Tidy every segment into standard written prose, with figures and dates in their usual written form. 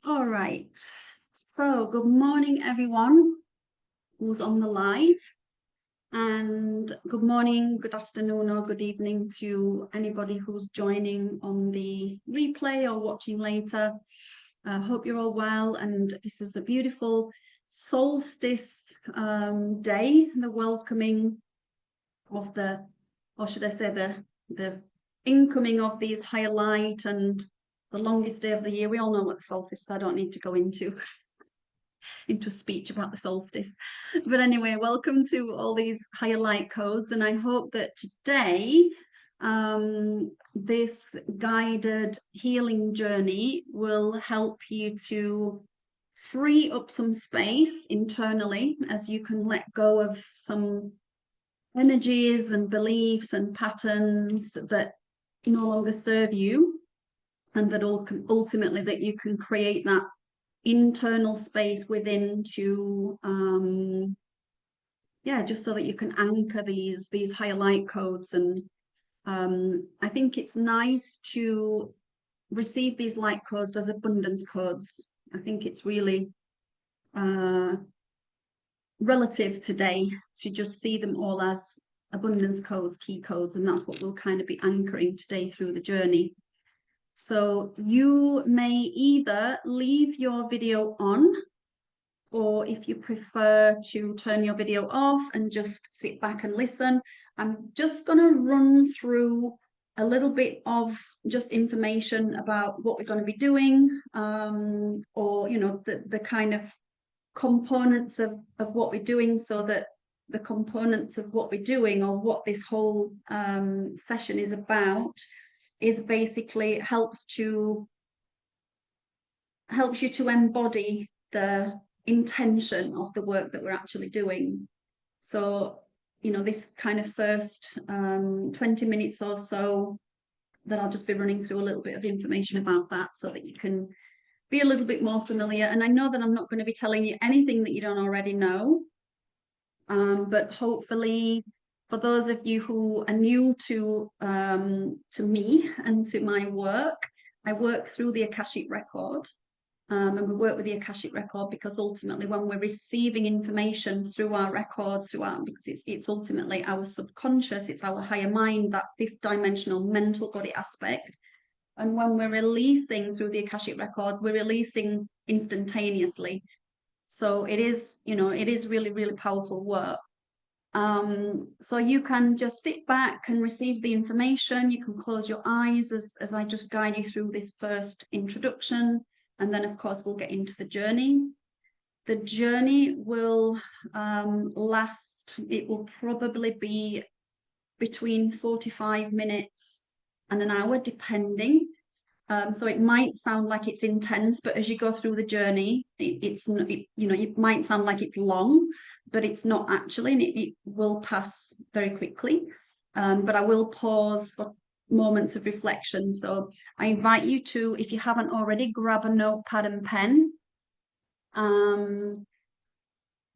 All right. So, good morning, everyone who's on the live, and good morning, good afternoon, or good evening to anybody who's joining on the replay or watching later. I hope you're all well, and this is a beautiful solstice day, the welcoming of the, or should I say, the incoming of these higher light and the longest day of the year. We all know what the solstice is, so I don't need to go into a speech about the solstice. But anyway, welcome to all these higher light codes. And I hope that today, this guided healing journey will help you to free up some space internally as you can let go of some energies and beliefs and patterns that no longer serve you, and that ultimately that you can create that internal space within to just so that you can anchor these higher light codes. And I think it's nice to receive these light codes as abundance codes. I think it's really relative today to just see them all as abundance codes, key codes, and that's what we'll kind of be anchoring today through the journey. So you may either leave your video on, or if you prefer to turn your video off and just sit back and listen. I'm just going to run through a little bit of just information about what we're going to be doing, or the kind of components of what we're doing, so that the components of what we're doing, or what this whole session is about, is basically helps you to embody the intention of the work that we're actually doing. So, this kind of first 20 minutes or so, that I'll just be running through a little bit of information about that so that you can be a little bit more familiar. And I know that I'm not going to be telling you anything that you don't already know, but hopefully for those of you who are new to me and to my work, I work through the Akashic record. And we work with the Akashic record because ultimately when we're receiving information through our records, because it's ultimately our subconscious, it's our higher mind, that fifth dimensional mental body aspect. And when we're releasing through the Akashic record, we're releasing instantaneously. So it is really, really powerful work. So you can just sit back and receive the information. You can close your eyes as I just guide you through this first introduction. And then, of course, we'll get into the journey. The journey will last, it will probably be between 45 minutes and an hour, depending. So it might sound like it's intense, but as you go through the journey, it might sound like it's long, but it's not actually, and it will pass very quickly. But I will pause for moments of reflection. So I invite you to, if you haven't already, grab a notepad and pen,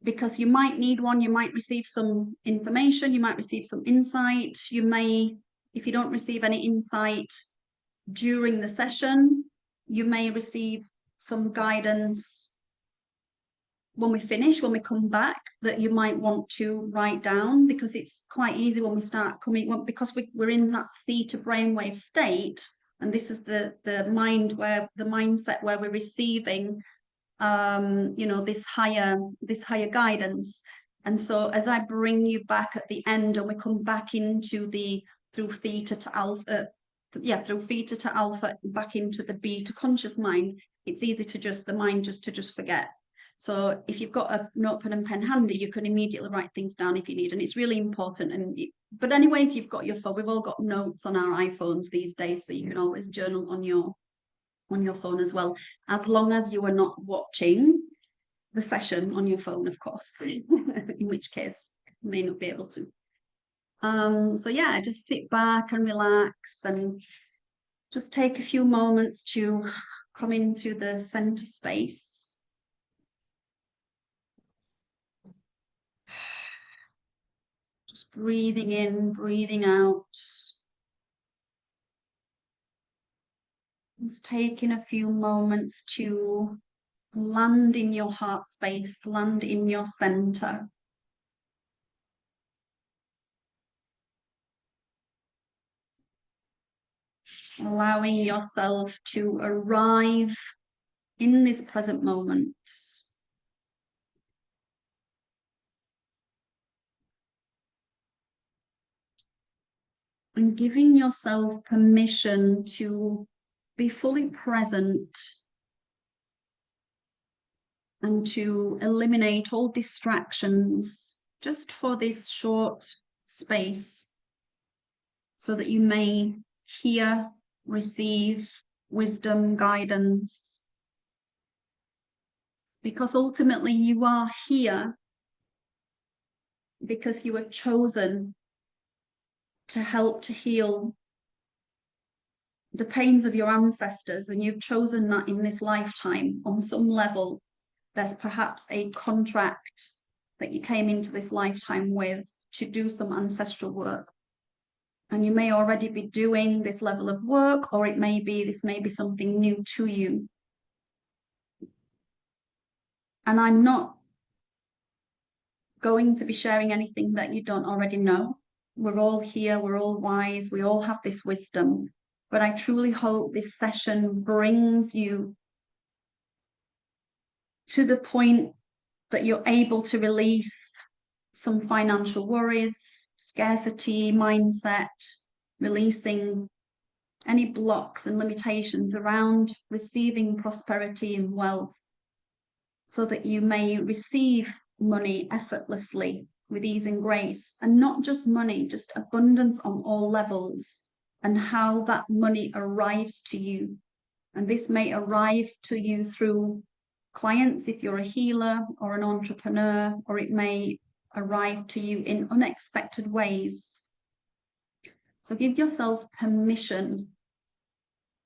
because you might need one. You might receive some information, you might receive some insight. You may, if you don't receive any insight during the session, you may receive some guidance when we finish, when we come back, that you might want to write down, because it's quite easy when we start coming, because we're in that theta brainwave state, and this is the mindset where we're receiving this higher guidance. And so as I bring you back at the end, and we come back into through theta to alpha, back into the beta conscious mind, it's easy to just forget. So if you've got a notepad and pen handy, you can immediately write things down if you need, and it's really important. But anyway, if you've got your phone, we've all got notes on our iPhones these days, so you can always journal on your phone as well, as long as you are not watching the session on your phone, of course, in which case you may not be able to. So yeah, just sit back and relax, and just take a few moments to come into the center space. Just breathing in, breathing out. Just taking a few moments to land in your heart space, land in your center. Allowing yourself to arrive in this present moment. And giving yourself permission to be fully present and to eliminate all distractions just for this short space so that you may hear, receive wisdom, guidance. Because ultimately you are here because you have chosen to help to heal the pains of your ancestors, and you've chosen that in this lifetime. On some level, there's perhaps a contract that you came into this lifetime with to do some ancestral work. And you may already be doing this level of work, or this may be something new to you. And I'm not going to be sharing anything that you don't already know. We're all here, we're all wise, we all have this wisdom. But I truly hope this session brings you to the point that you're able to release some financial worries, scarcity mindset, releasing any blocks and limitations around receiving prosperity and wealth, so that you may receive money effortlessly with ease and grace, and not just money, just abundance on all levels, and how that money arrives to you. And this may arrive to you through clients if you're a healer or an entrepreneur, or it may arrive to you in unexpected ways. So give yourself permission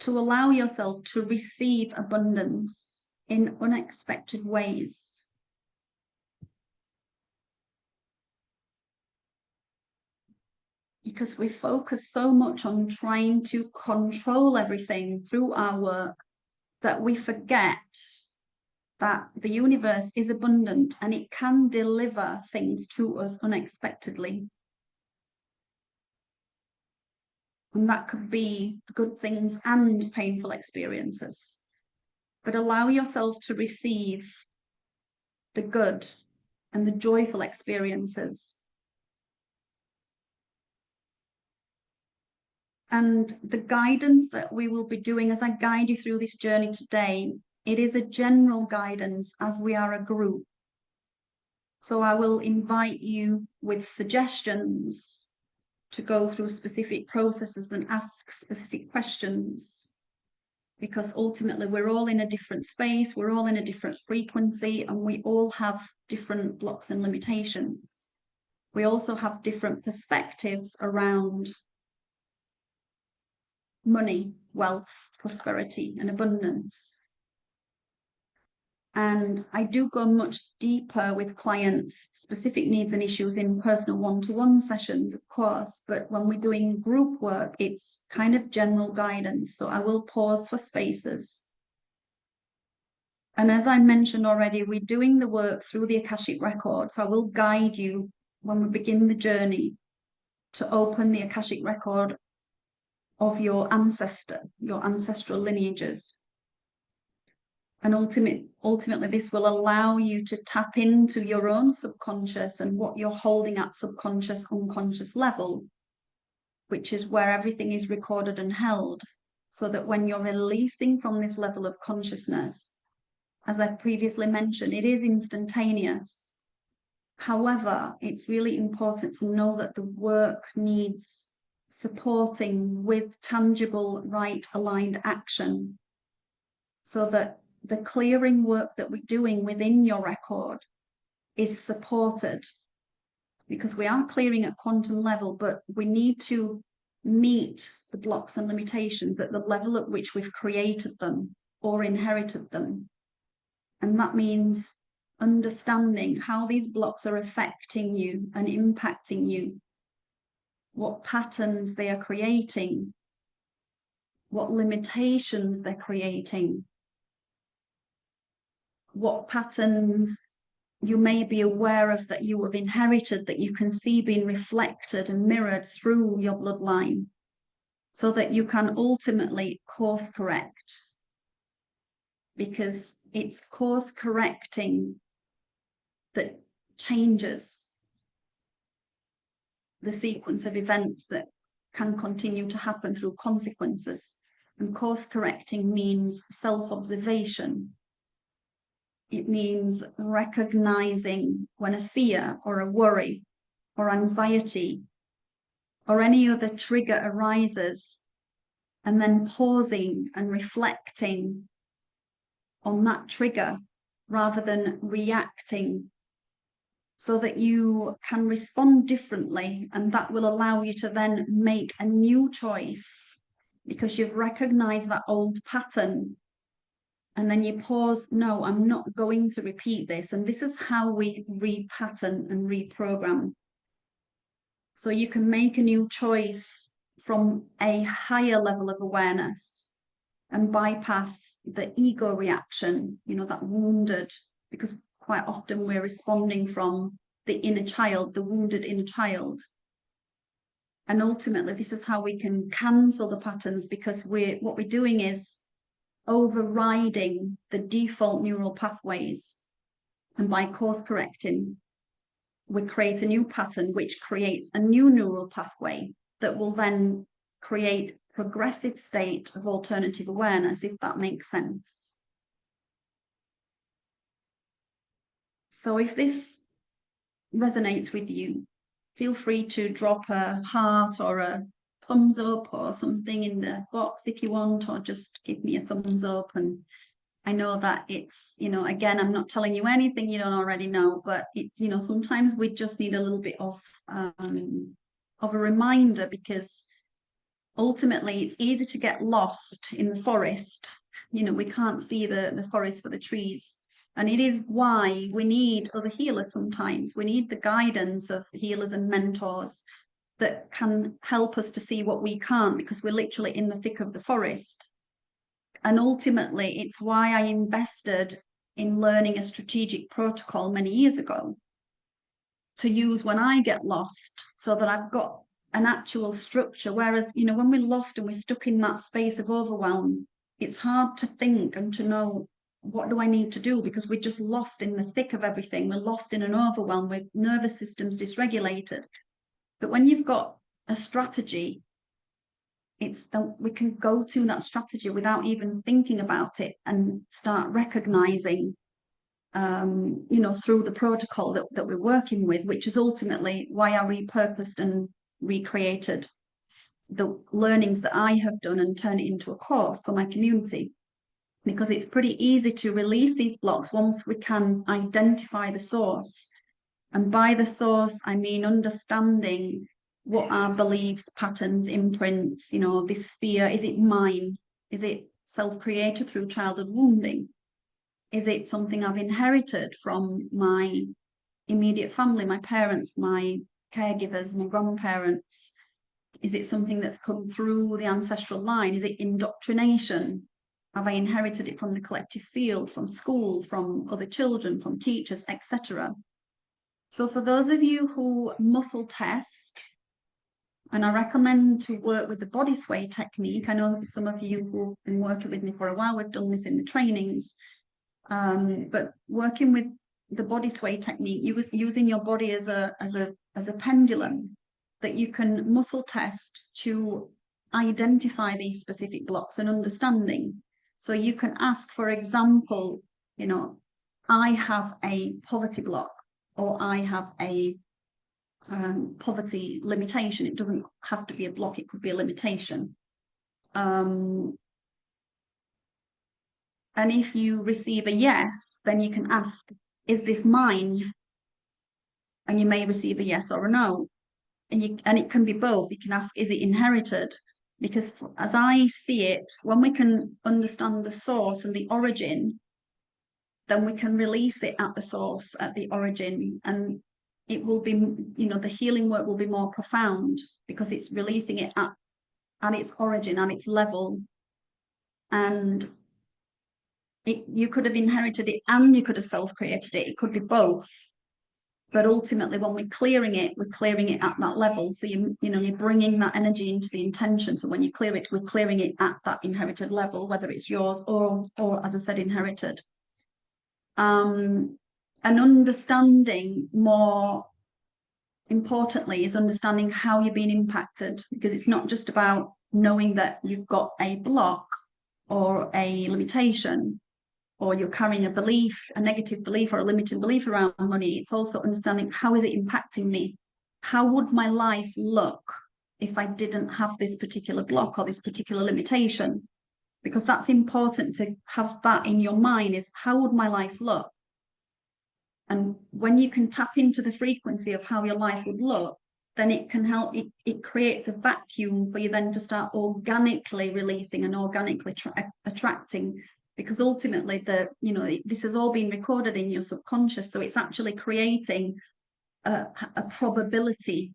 to allow yourself to receive abundance in unexpected ways. Because we focus so much on trying to control everything through our work that we forget that the universe is abundant and it can deliver things to us unexpectedly. And that could be good things and painful experiences. But allow yourself to receive the good and the joyful experiences. And the guidance that we will be doing as I guide you through this journey today, it is a general guidance as we are a group. So I will invite you with suggestions to go through specific processes and ask specific questions, because ultimately we're all in a different space, we're all in a different frequency, and we all have different blocks and limitations. We also have different perspectives around money, wealth, prosperity, and abundance. And I do go much deeper with clients' specific needs and issues in personal one-to-one sessions, of course, but when we're doing group work, it's kind of general guidance. So I will pause for spaces. And as I mentioned already, we're doing the work through the Akashic record. So I will guide you when we begin the journey to open the Akashic record of your ancestral lineages. And ultimately, this will allow you to tap into your own subconscious and what you're holding at subconscious, unconscious level, which is where everything is recorded and held. So that when you're releasing from this level of consciousness, as I previously mentioned, it is instantaneous. However, it's really important to know that the work needs supporting with tangible, right aligned action, so that the clearing work that we're doing within your record is supported, because we are clearing at quantum level, but we need to meet the blocks and limitations at the level at which we've created them or inherited them. And that means understanding how these blocks are affecting you and impacting you, what patterns they are creating, what limitations they're creating, what patterns you may be aware of that you have inherited, that you can see being reflected and mirrored through your bloodline, so that you can ultimately course correct. Because it's course correcting that changes the sequence of events that can continue to happen through consequences. And course correcting means self-observation. It means recognizing when a fear or a worry or anxiety or any other trigger arises, and then pausing and reflecting on that trigger rather than reacting, so that you can respond differently, and that will allow you to then make a new choice because you've recognized that old pattern. And then you pause, no, I'm not going to repeat this. And this is how we repattern and reprogram. So you can make a new choice from a higher level of awareness and bypass the ego reaction, that wounded, because quite often we're responding from the inner child, the wounded inner child. And ultimately, this is how we can cancel the patterns, because what we're doing is overriding the default neural pathways. And by course correcting, we create a new pattern which creates a new neural pathway that will then create progressive state of alternative awareness, if that makes sense. So if this resonates with you, feel free to drop a heart or a thumbs up or something in the box if you want, or just give me a thumbs up. And I know that it's, again, I'm not telling you anything you don't already know, but it's, sometimes we just need a little bit of a reminder, because ultimately it's easy to get lost in the forest. We can't see the forest for the trees. And it is why we need other healers sometimes. We need the guidance of healers and mentors that can help us to see what we can't, because we're literally in the thick of the forest. And ultimately, it's why I invested in learning a strategic protocol many years ago to use when I get lost, so that I've got an actual structure. Whereas, when we're lost and we're stuck in that space of overwhelm, it's hard to think and to know, what do I need to do? Because we're just lost in the thick of everything. We're lost in an overwhelm with nervous systems dysregulated. But when you've got a strategy, it's that we can go to that strategy without even thinking about it and start recognizing, through the protocol that we're working with, which is ultimately why I repurposed and recreated the learnings that I have done and turn it into a course for my community. Because it's pretty easy to release these blocks once we can identify the source. And by the source, I mean understanding what our beliefs, patterns, imprints, this fear, is it mine? Is it self-created through childhood wounding? Is it something I've inherited from my immediate family, my parents, my caregivers, my grandparents? Is it something that's come through the ancestral line? Is it indoctrination? Have I inherited it from the collective field, from school, from other children, from teachers, etc.? So for those of you who muscle test, and I recommend to work with the body sway technique. I know some of you who've been working with me for a while, we've done this in the trainings, but working with the body sway technique, using your body as a pendulum, that you can muscle test to identify these specific blocks and understanding. So you can ask, for example, I have a poverty block, or I have a poverty limitation. It doesn't have to be a block, it could be a limitation. And if you receive a yes, then you can ask, is this mine? And you may receive a yes or a no. And it can be both. You can ask, is it inherited? Because as I see it, when we can understand the source and the origin, then we can release it at the source, at the origin, and it will be, the healing work will be more profound, because it's releasing it at its origin, at its level, And you could have inherited it and you could have self-created it. It could be both. But ultimately, when we're clearing it at that level. So you're bringing that energy into the intention. So when you clear it, we're clearing it at that inherited level, whether it's yours or as I said, inherited. And understanding, more importantly, is understanding how you're being impacted, because it's not just about knowing that you've got a block or a limitation, or you're carrying a belief, a negative belief or a limiting belief around money. It's also understanding, how is it impacting me? How would my life look if I didn't have this particular block or this particular limitation? Because that's important to have that in your mind, is how would my life look? And when you can tap into the frequency of how your life would look, then it can help, it creates a vacuum for you then to start organically releasing and organically attracting, because ultimately this has all been recorded in your subconscious. So it's actually creating a probability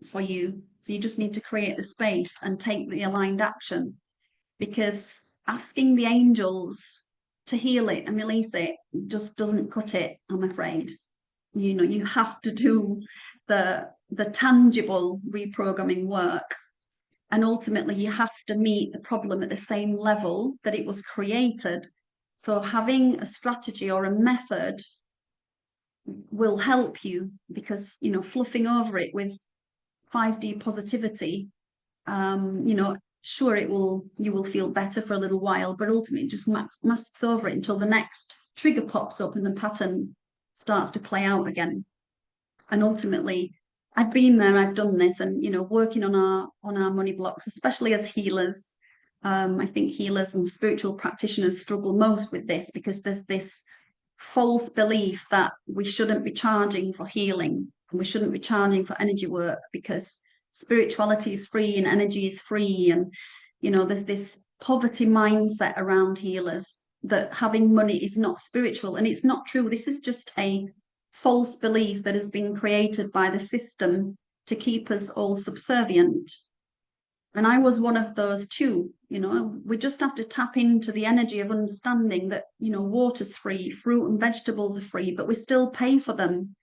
for you. So you just need to create the space and take the aligned action, because asking the angels to heal it and release it just doesn't cut it, I'm afraid. You have to do the tangible reprogramming work, and ultimately you have to meet the problem at the same level that it was created. So having a strategy or a method will help you, because fluffing over it with 5D positivity, sure, you will feel better for a little while, but ultimately it just masks over it until the next trigger pops up and the pattern starts to play out again. And ultimately, I've been there, I've done this, and working on our money blocks, especially as healers. I think healers and spiritual practitioners struggle most with this, because there's this false belief that we shouldn't be charging for healing, and we shouldn't be charging for energy work, because spirituality is free and energy is free. And there's this poverty mindset around healers, that having money is not spiritual, and it's not true. This is just a false belief that has been created by the system to keep us all subservient. And I was one of those too. We just have to tap into the energy of understanding that water's free, fruit and vegetables are free, but we still pay for them.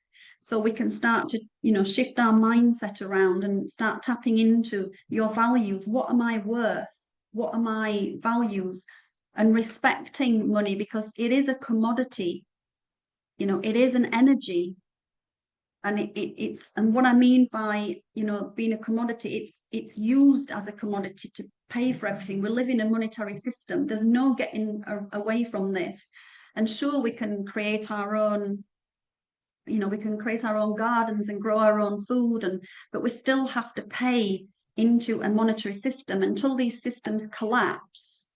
So we can start to shift our mindset around and start tapping into your values. What am I worth? What are my values? And respecting money, because it is a commodity. It is an energy. And and what I mean by being a commodity, it's used as a commodity to pay for everything. We live in a monetary system. There's no getting away from this. And sure, we can create our own gardens and grow our own food, but we still have to pay into a monetary system until these systems collapse,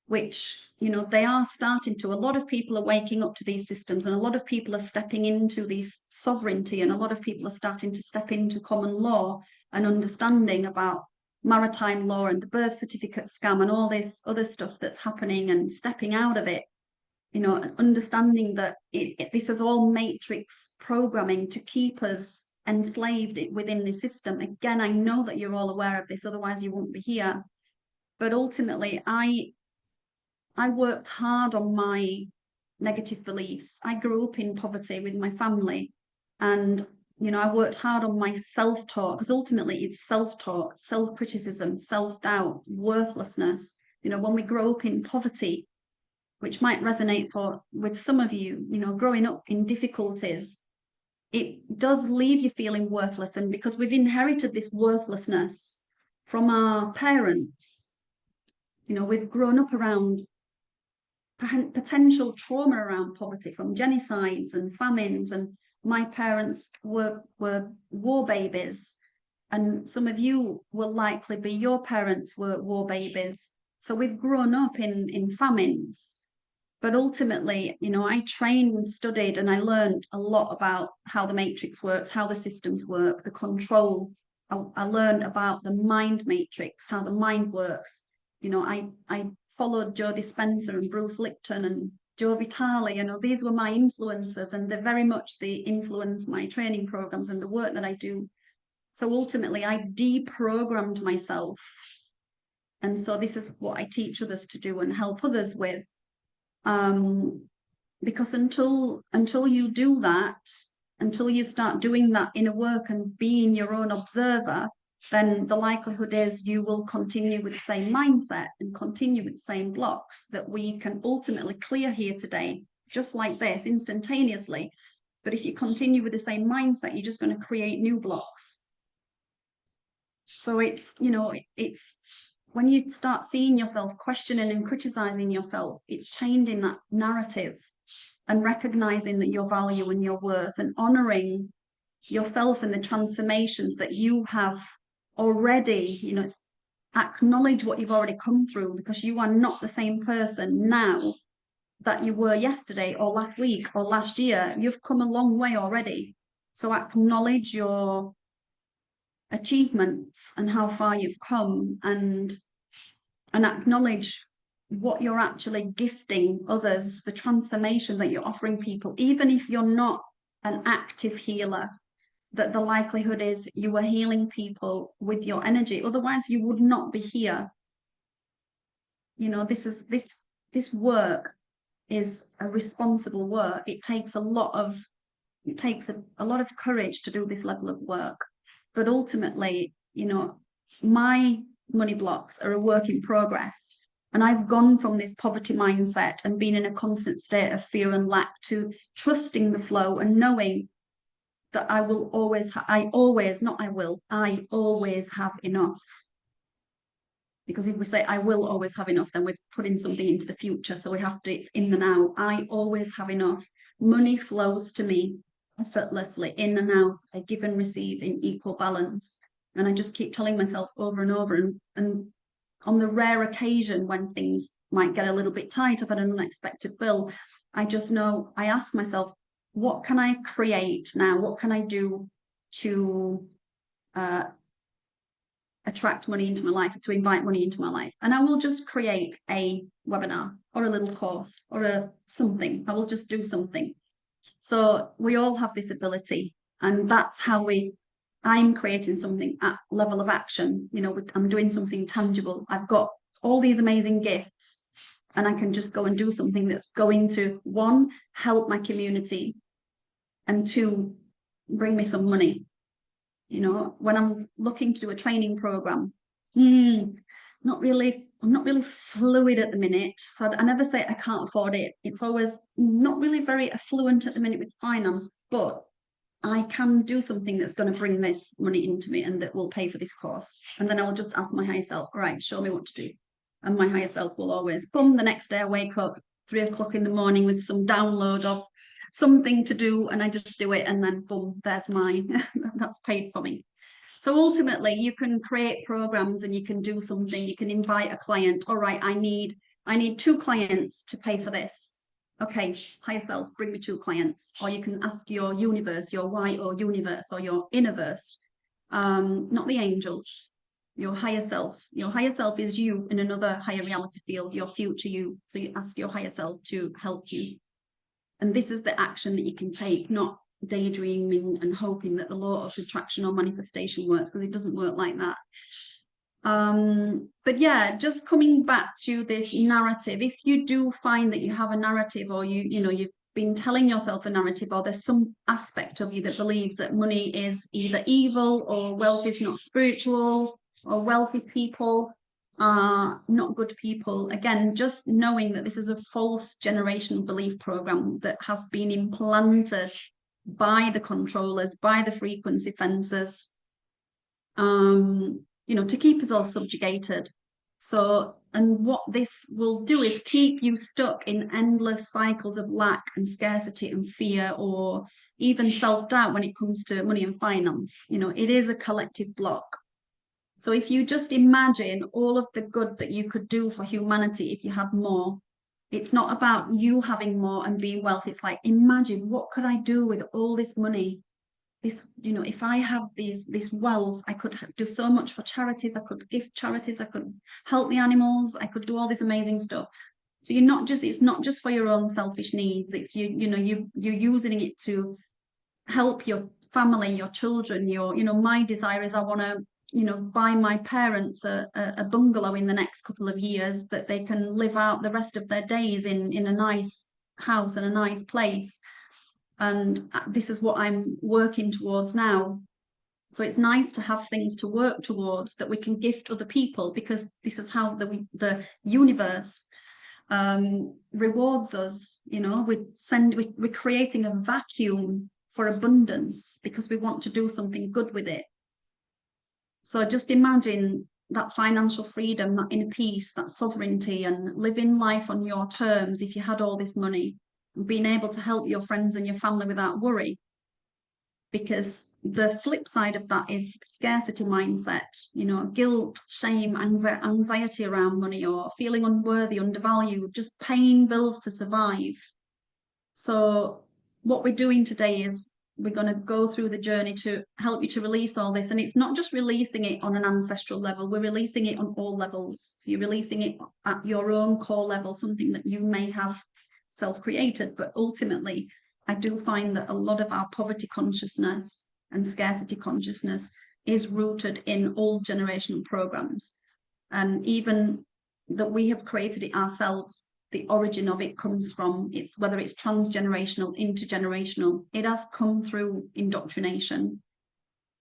which they are starting to. A lot of people are waking up to these systems, and a lot of people are stepping into these sovereignty, and a lot of people are starting to step into common law and understanding about maritime law and the birth certificate scam and all this other stuff that's happening, and stepping out of it, understanding that this is all matrix programming to keep us enslaved within the system. Again, I know that you're all aware of this, otherwise you wouldn't be here. But ultimately, I worked hard on my negative beliefs. I grew up in poverty with my family, and I worked hard on my self-talk, because ultimately it's self-talk, self-criticism, self-doubt, worthlessness. When we grow up in poverty, which might resonate with some of you, growing up in difficulties, it does leave you feeling worthless. And because we've inherited this worthlessness from our parents, we've grown up around potential trauma around poverty, from genocides and famines. And my parents were war babies, and some of you will likely be, your parents were war babies. So we've grown up in famines. But ultimately, I trained and studied, and I learned a lot about how the matrix works, how the systems work, the control. I learned about the mind matrix, how the mind works. I followed Joe Dispenza and Bruce Lipton and Joe Vitale. These were my influencers, and they're very much they influence my training programs and the work that I do. So ultimately, I deprogrammed myself And so this is what I teach others to do and help others with. Because until you do that, until you start doing that inner work and being your own observer, then the likelihood is you will continue with the same mindset and continue with the same blocks that we can ultimately clear here today, just like this, instantaneously. But if you continue with the same mindset, you're just going to create new blocks. So it's, it's when you start seeing yourself, questioning and criticizing yourself, it's changing that narrative and recognizing that your value and your worth and honoring yourself and the transformations that you have already, acknowledge what you've already come through, because you are not the same person now that you were yesterday or last week or last year. You've come a long way already. So acknowledge your achievements and how far you've come, and acknowledge what you're actually gifting others, the transformation that you're offering people, even if you're not an active healer, that the likelihood is you are healing people with your energy. Otherwise you would not be here. This work is a responsible work. It takes a lot of courage to do this level of work. But ultimately, my money blocks are a work in progress. And I've gone from this poverty mindset and being in a constant state of fear and lack to trusting the flow and knowing that I always have enough. Because if we say I will always have enough, then we're putting something into the future. So it's in the now. I always have enough. Money flows to me effortlessly, in and out. I give and receive in equal balance. And I just keep telling myself over and over. And on the rare occasion when things might get a little bit tight, I've had an unexpected bill, I just know, I ask myself, what can I create now? What can I do to attract money into my life, to invite money into my life? And I will just create a webinar or a little course or something. I will just do something. So we all have this ability, and that's how I'm creating something at level of action. I'm doing something tangible. I've got all these amazing gifts, and I can just go and do something that's going to, one, help my community, and two, bring me some money. When I'm looking to do a training program, I'm not really fluid at the minute. So I never say I can't afford it. It's always not really very affluent at the minute with finance, but I can do something that's going to bring this money into me and that will pay for this course. And then I will just ask my higher self, all right, show me what to do. And my higher self will always, boom, the next day I wake up 3 o'clock in the morning with some download of something to do, and I just do it, and then boom, there's mine. That's paid for me. So ultimately you can create programs and you can do something. You can invite a client. All right, I need 2 clients to pay for this. Okay, higher self, bring me 2 clients. Or you can ask your universe, your YO universe, or your innerverse, not the angels, your higher self. Your higher self is you in another higher reality field, your future you. So you ask your higher self to help you. And this is the action that you can take, not daydreaming and hoping that the law of attraction or manifestation works, because it doesn't work like that. But yeah, just coming back to this narrative, if you do find that you have a narrative, or you've been telling yourself a narrative, or there's some aspect of you that believes that money is either evil, or wealth is not spiritual, or wealthy people are not good people, again, just knowing that this is a false generational belief program that has been implanted by the controllers, by the frequency fences, to keep us all subjugated. So, and what this will do is keep you stuck in endless cycles of lack and scarcity and fear, or even self-doubt when it comes to money and finance. It is a collective block. So if you just imagine all of the good that you could do for humanity if you had more, it's not about you having more and being wealthy. It's like, imagine, what could I do with all this money? If I have this wealth, I could do so much for charities. I could give charities. I could help the animals. I could do all this amazing stuff. So it's not just for your own selfish needs. It's you're using it to help your family, your children. My desire is I want to buy my parents a bungalow in the next couple of years that they can live out the rest of their days in a nice house and a nice place. And this is what I'm working towards now. So it's nice to have things to work towards that we can gift other people, because this is how the universe rewards us. We're creating a vacuum for abundance because we want to do something good with it. So just imagine that financial freedom, that inner peace, that sovereignty, and living life on your terms if you had all this money, and being able to help your friends and your family without worry. Because the flip side of that is scarcity mindset, guilt, shame, anxiety around money, or feeling unworthy, undervalued, just paying bills to survive. So what we're doing today is we're going to go through the journey to help you to release all this. And it's not just releasing it on an ancestral level, we're releasing it on all levels. So you're releasing it at your own core level, something that you may have self-created. But ultimately, I do find that a lot of our poverty consciousness and scarcity consciousness is rooted in old generational programs. And even that we have created it ourselves, the origin of it comes from, whether it's transgenerational, intergenerational, it has come through indoctrination.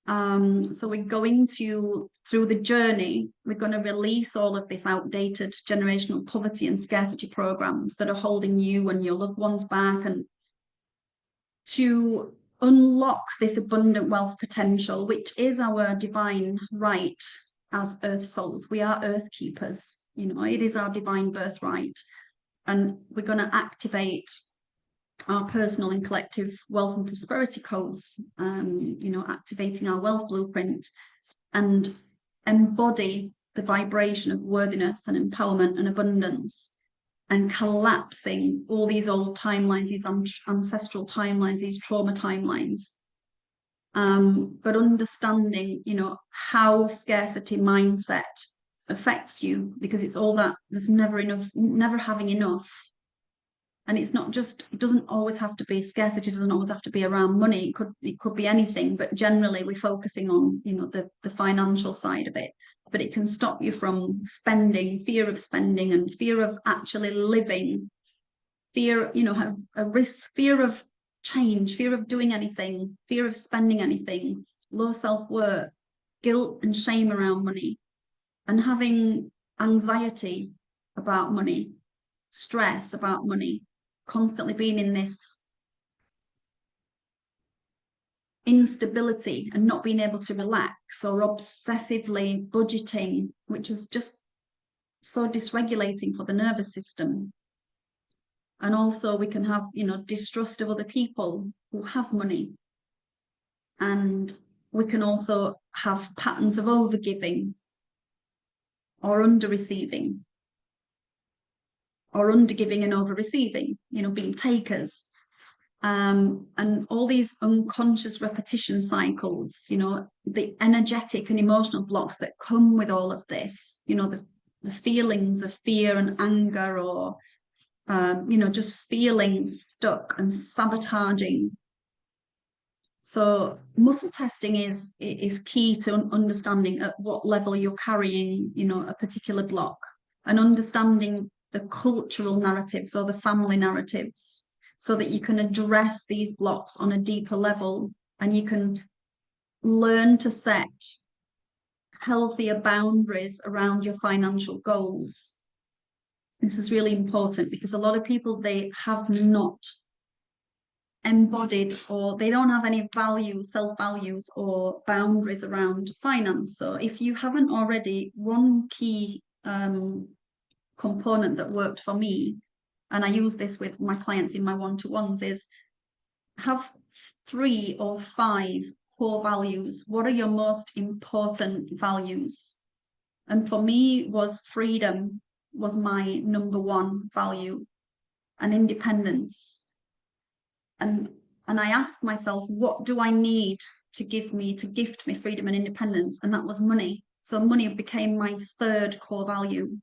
So we're going through the journey, we're going to release all of this outdated generational poverty and scarcity programs that are holding you and your loved ones back, and to unlock this abundant wealth potential, which is our divine right as earth souls. We are earth keepers, it is our divine birthright. And we're going to activate our personal and collective wealth and prosperity codes, activating our wealth blueprint, and embody the vibration of worthiness and empowerment and abundance, and collapsing all these old timelines, these ancestral timelines, these trauma timelines. But understanding, how scarcity mindset affects you, because it's all that there's never enough, never having enough. And it's not just, it doesn't always have to be scarcity, doesn't always have to be around money. It could be anything, but generally we're focusing on, the financial side of it. But it can stop you from spending, fear of spending, and fear of actually living, fear, a risk, fear of change, fear of doing anything, fear of spending anything, low self-worth, guilt and shame around money, and having anxiety about money, stress about money, constantly being in this instability and not being able to relax, or obsessively budgeting, which is just so dysregulating for the nervous system. And also we can have, distrust of other people who have money. And we can also have patterns of overgiving or under-receiving, or undergiving and over-receiving, being takers. And all these unconscious repetition cycles, the energetic and emotional blocks that come with all of this, the feelings of fear and anger, or, just feeling stuck and sabotaging. So muscle testing is key to understanding at what level you're carrying, a particular block, and understanding the cultural narratives or the family narratives, so that you can address these blocks on a deeper level, and you can learn to set healthier boundaries around your financial goals. This is really important, because a lot of people, they have not embodied, or they don't have any values, self-values or boundaries around finance. So if you haven't already, one key component that worked for me, and I use this with my clients in my one-to-ones, is have 3 or 5 core values. What are your most important values? And for me, was freedom was my number 1 value, and independence. And I asked myself, what do I need to gift me freedom and independence? And that was money. So money became my 3rd core value.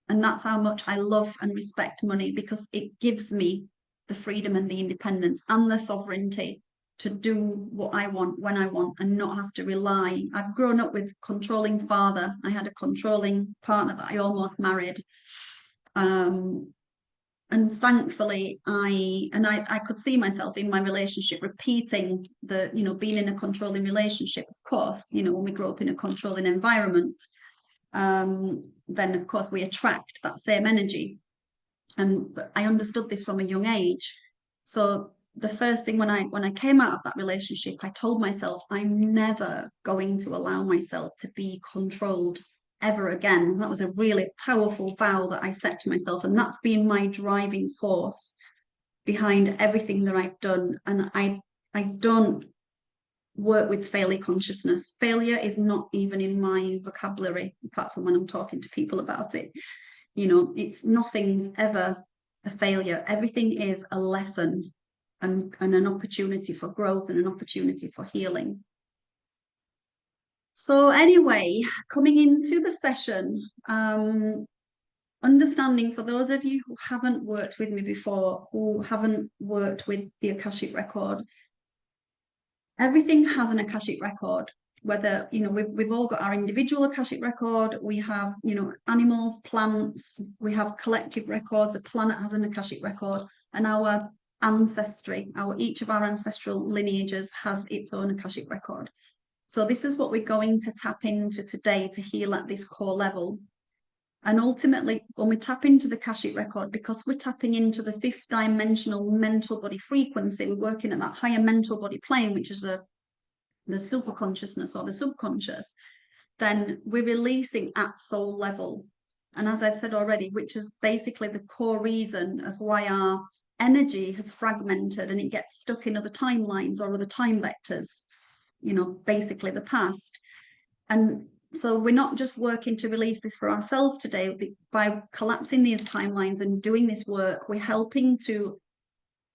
And that's how much I love and respect money, because it gives me the freedom and the independence and the sovereignty to do what I want when I want and not have to rely. I've grown up with controlling father. I had a controlling partner that I almost married. And thankfully I could see myself in my relationship repeating being in a controlling relationship. Of course, when we grow up in a controlling environment, then of course we attract that same energy. And I understood this from a young age. So the first thing when I came out of that relationship, I told myself I'm never going to allow myself to be controlled ever again. That was a really powerful vow that I set to myself, and that's been my driving force behind everything that I've done. And I don't work with failure consciousness. Failure is not even in my vocabulary, apart from when I'm talking to people about it. It's nothing's ever a failure. Everything is a lesson and an opportunity for growth and an opportunity for healing. So anyway, coming into the session, understanding for those of you who haven't worked with me before, who haven't worked with the Akashic record, everything has an Akashic record. Whether we've all got our individual Akashic record, we have animals, plants, we have collective records. The planet has an Akashic record, and our ancestry, each of our ancestral lineages has its own Akashic record. So this is what we're going to tap into today to heal at this core level. And ultimately, when we tap into the Akashic record, because we're tapping into the fifth dimensional mental body frequency, we're working at that higher mental body plane, which is the super consciousness or the subconscious, then we're releasing at soul level. And as I've said already, which is basically the core reason of why our energy has fragmented and it gets stuck in other timelines or other time vectors, basically the past. And so we're not just working to release this for ourselves today. By collapsing these timelines and doing this work, we're helping to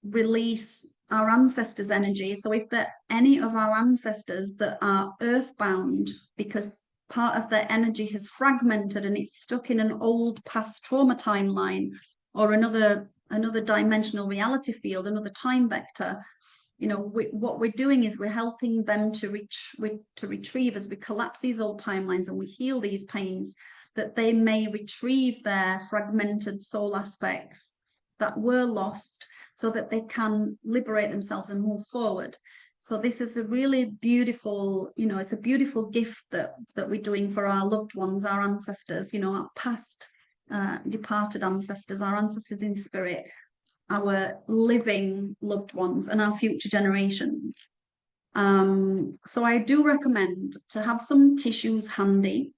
release our ancestors' energy. So if there are any of our ancestors that are earthbound because part of their energy has fragmented and it's stuck in an old past trauma timeline or another dimensional reality field, another time vector, what we're doing is we're helping them to retrieve as we collapse these old timelines and we heal these pains, that they may retrieve their fragmented soul aspects that were lost, so that they can liberate themselves and move forward. So this is a really beautiful, it's a beautiful gift that we're doing for our loved ones, our ancestors, our past departed ancestors, our ancestors in spirit, our living loved ones, and our future generations. So I do recommend to have some tissues handy,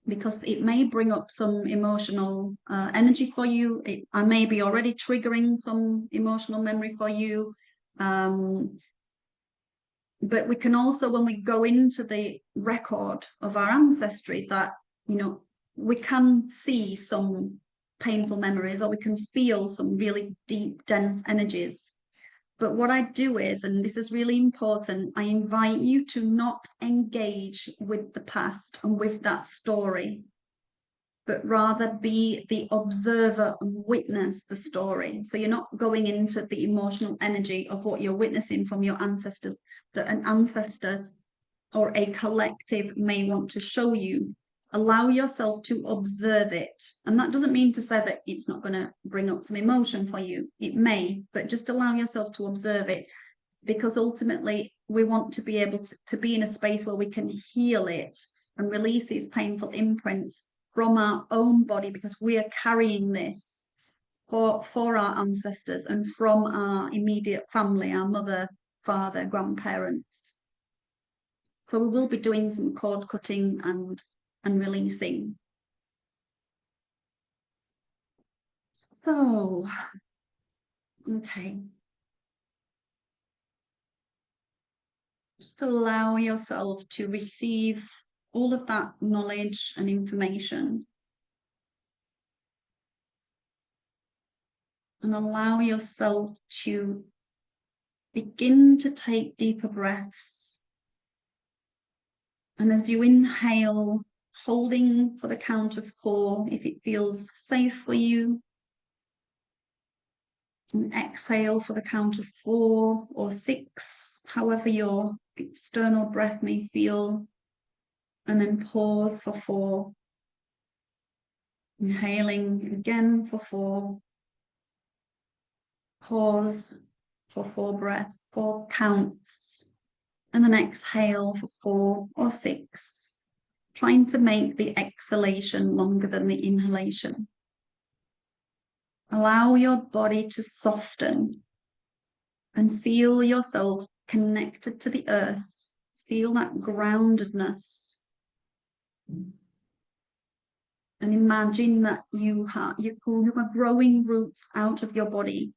because it may bring up some emotional energy for you. I may be already triggering some emotional memory for you. But we can also, when we go into the record of our ancestry, that, we can see some painful memories, or we can feel some really deep, dense energies. But what I do is, and this is really important, I invite you to not engage with the past and with that story, but rather be the observer and witness the story. So you're not going into the emotional energy of what you're witnessing from your ancestors, that an ancestor or a collective may want to show you. Allow yourself to observe it. And that doesn't mean to say that it's not going to bring up some emotion for you. It may, but just allow yourself to observe it, because ultimately we want to be able to be in a space where we can heal it and release these painful imprints from our own body, because we are carrying this for our ancestors and from our immediate family, our mother, father, grandparents. So we will be doing some cord cutting and releasing. So, okay. Just allow yourself to receive all of that knowledge and information. And allow yourself to begin to take deeper breaths. And as you inhale, holding for the count of 4, if it feels safe for you. And exhale for the count of 4 or 6, however your external breath may feel. And then pause for 4. Inhaling again for 4. Pause for 4 breaths, 4 counts. And then exhale for 4 or 6. Trying to make the exhalation longer than the inhalation. Allow your body to soften and feel yourself connected to the earth. Feel that groundedness. And imagine that you are growing roots out of your body.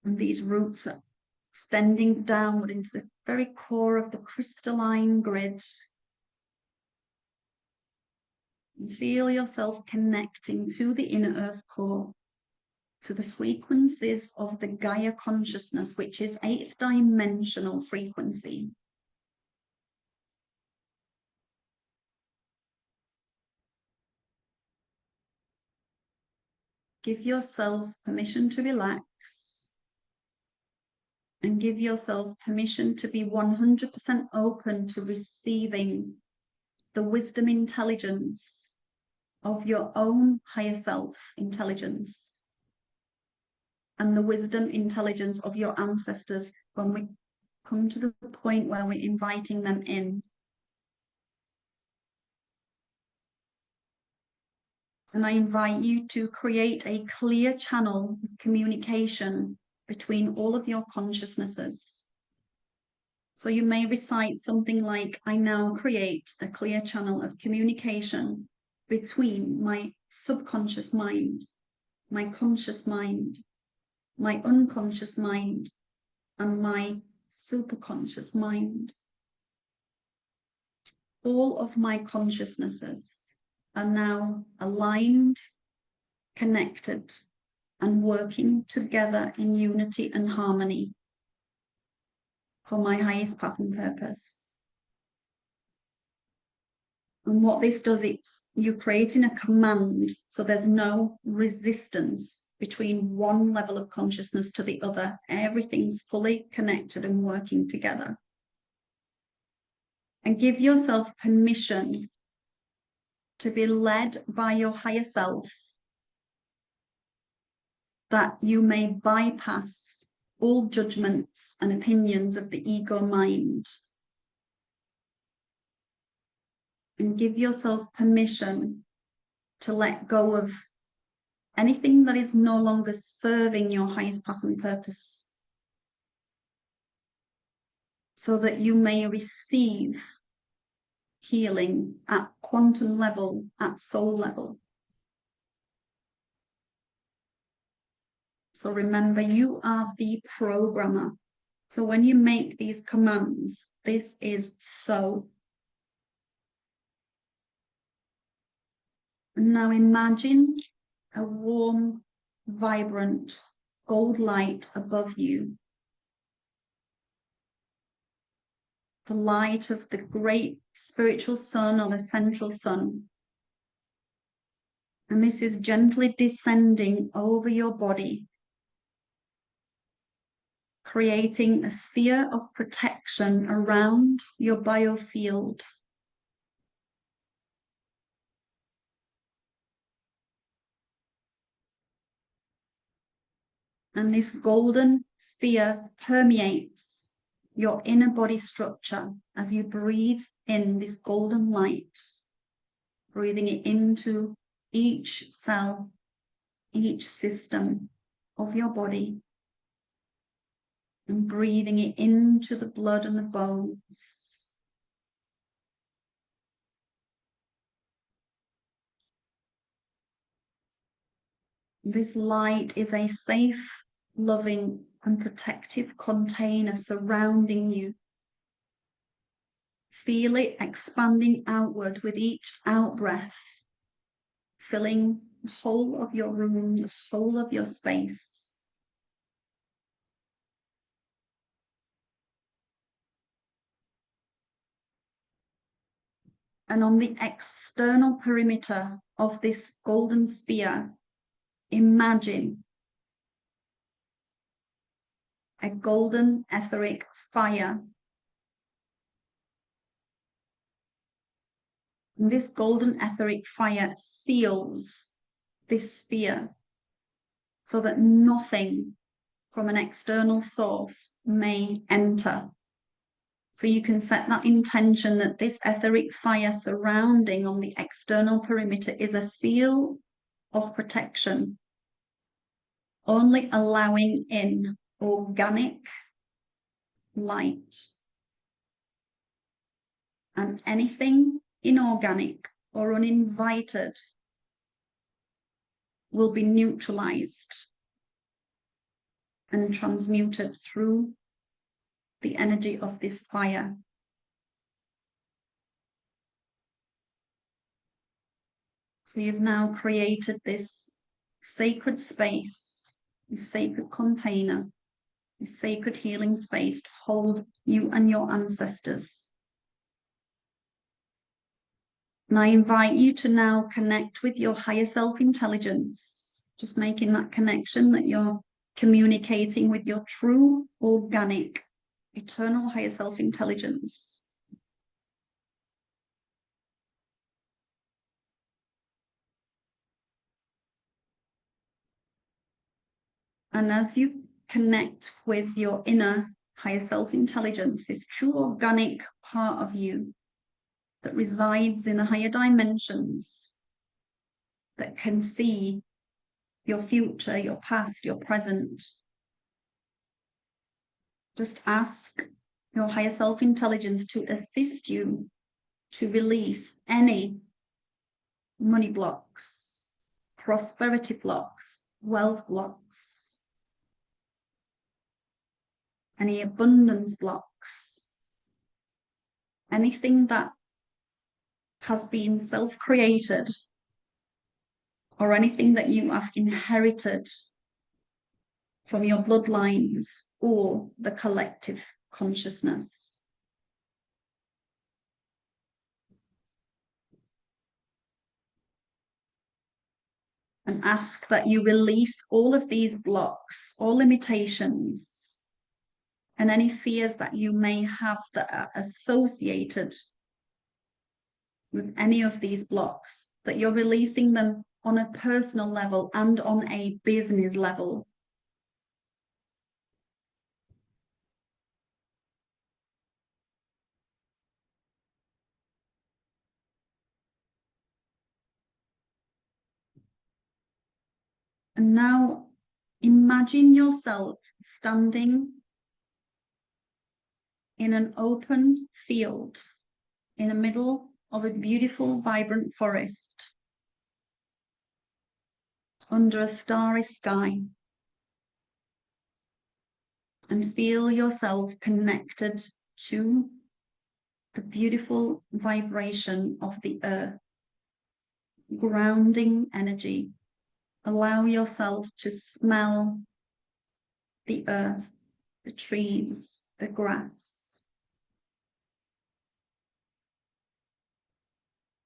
And these roots are extending downward into the very core of the crystalline grid. And feel yourself connecting to the inner earth core, to the frequencies of the Gaia consciousness, which is 8th dimensional frequency. Give yourself permission to relax and give yourself permission to be 100% open to receiving the wisdom intelligence of your own higher self intelligence and the wisdom intelligence of your ancestors when we come to the point where we're inviting them in. And I invite you to create a clear channel of communication between all of your consciousnesses. So you may recite something like, I now create a clear channel of communication between my subconscious mind, my conscious mind, my unconscious mind, and my superconscious mind. All of my consciousnesses are now aligned, connected, and working together in unity and harmony for my highest path and purpose. And what this does, it's you're creating a command, so there's no resistance between one level of consciousness to the other. Everything's fully connected and working together. And give yourself permission to be led by your higher self, that you may bypass all judgments and opinions of the ego mind. And give yourself permission to let go of anything that is no longer serving your highest path and purpose, so that you may receive healing at quantum level, at soul level. So remember, you are the programmer. So when you make these commands, this is so. And now imagine a warm, vibrant gold light above you. The light of the great spiritual sun, or the central sun. And this is gently descending over your body, creating a sphere of protection around your biofield. And this golden sphere permeates your inner body structure as you breathe in this golden light, breathing it into each cell, each system of your body, and breathing it into the blood and the bones. This light is a safe, loving, and protective container surrounding you. Feel it expanding outward with each out-breath, filling the whole of your room, the whole of your space. And on the external perimeter of this golden sphere, imagine a golden etheric fire. And this golden etheric fire seals this sphere so that nothing from an external source may enter. So you can set that intention that this etheric fire surrounding on the external perimeter is a seal of protection, only allowing in organic light, and anything inorganic or uninvited will be neutralized and transmuted through the energy of this fire. So you've now created this sacred space, this sacred container, this sacred healing space to hold you and your ancestors. And I invite you to now connect with your higher self intelligence, just making that connection that you're communicating with your true, organic, eternal higher self intelligence. And as you connect with your inner higher self intelligence, this true organic part of you that resides in the higher dimensions, that can see your future, your past, your present, just ask your higher self intelligence to assist you to release any money blocks, prosperity blocks, wealth blocks, any abundance blocks, anything that has been self-created or anything that you have inherited from your bloodlines or the collective consciousness. And ask that you release all of these blocks, all limitations, and any fears that you may have that are associated with any of these blocks, that you're releasing them on a personal level and on a business level. And now imagine yourself standing in an open field in the middle of a beautiful, vibrant forest under a starry sky, and feel yourself connected to the beautiful vibration of the earth, grounding energy. Allow yourself to smell the earth, the trees, the grass.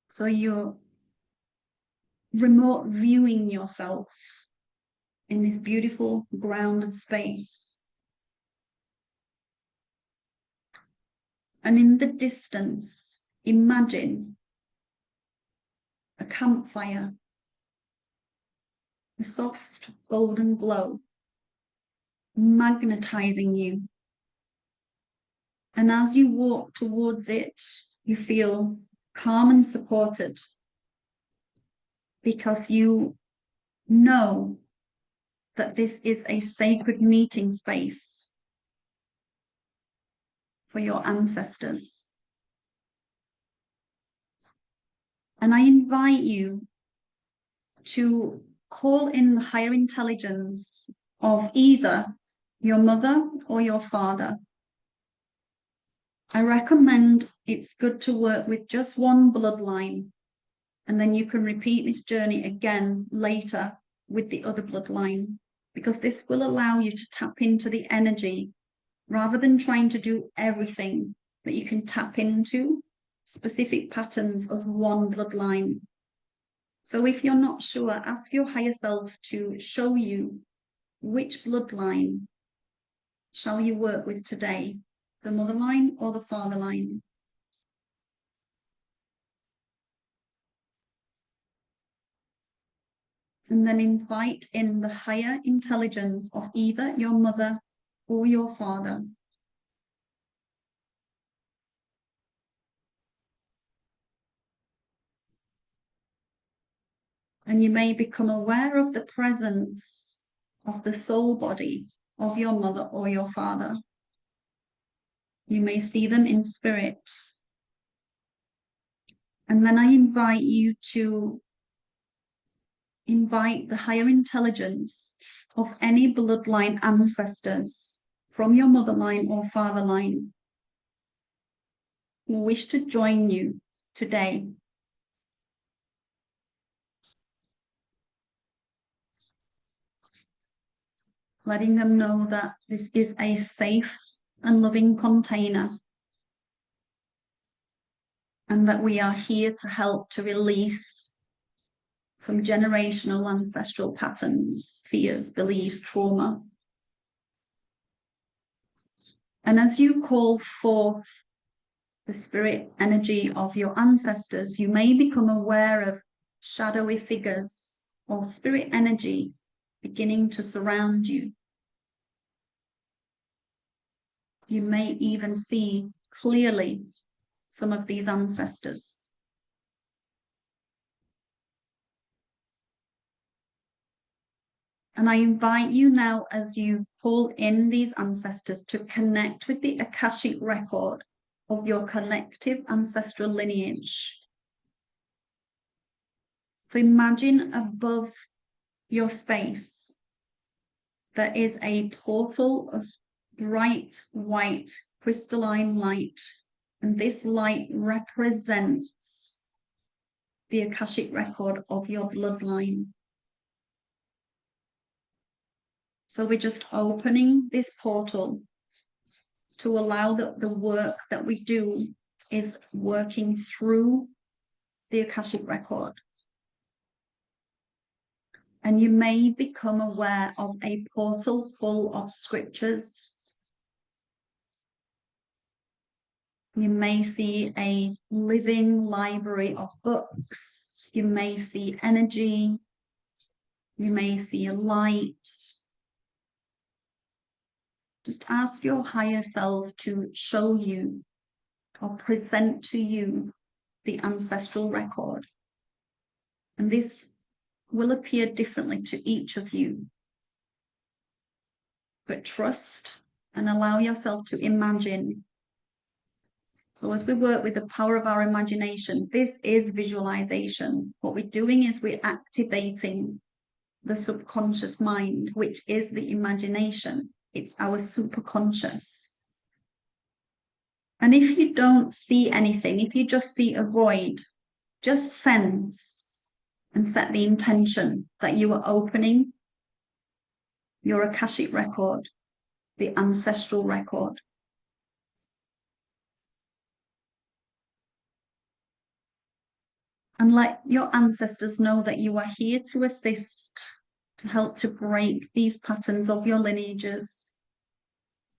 So you're remote viewing yourself in this beautiful grounded space. And in the distance, imagine a campfire, a soft golden glow, magnetizing you. And as you walk towards it, you feel calm and supported because you know that this is a sacred meeting space for your ancestors. And I invite you to call in the higher intelligence of either your mother or your father. I recommend it's good to work with just one bloodline, and then you can repeat this journey again later with the other bloodline, because this will allow you to tap into the energy rather than trying to do everything that you can tap into. specific patterns of one bloodline. So if you're not sure, ask your higher self to show you which bloodline shall you work with today, the mother line or the father line. And then invite in the higher intelligence of either your mother or your father. And you may become aware of the presence of the soul body of your mother or your father. You may see them in spirit. And then I invite you to invite the higher intelligence of any bloodline ancestors from your mother line or father line who wish to join you today. Letting them know that this is a safe and loving container and that we are here to help to release some generational ancestral patterns, fears, beliefs, trauma. And as you call forth the spirit energy of your ancestors, you may become aware of shadowy figures or spirit energy beginning to surround you. You may even see clearly some of these ancestors. And I invite you now, as you pull in these ancestors, to connect with the Akashic record of your collective ancestral lineage. So imagine above your space, there is a portal of bright white crystalline light, and this light represents the Akashic record of your bloodline. So we're just opening this portal to allow the work that we do is working through the Akashic record. And you may become aware of a portal full of scriptures. You may see a living library of books. You may see energy. You may see a light. Just ask your higher self to show you or present to you the ancestral record. And this will appear differently to each of you. But trust and allow yourself to imagine. So as we work with the power of our imagination, this is visualization. What we're doing is we're activating the subconscious mind, which is the imagination. It's our superconscious. And if you don't see anything, if you just see a void, just sense and set the intention that you are opening your Akashic record, the ancestral record. And let your ancestors know that you are here to assist, to help to break these patterns of your lineages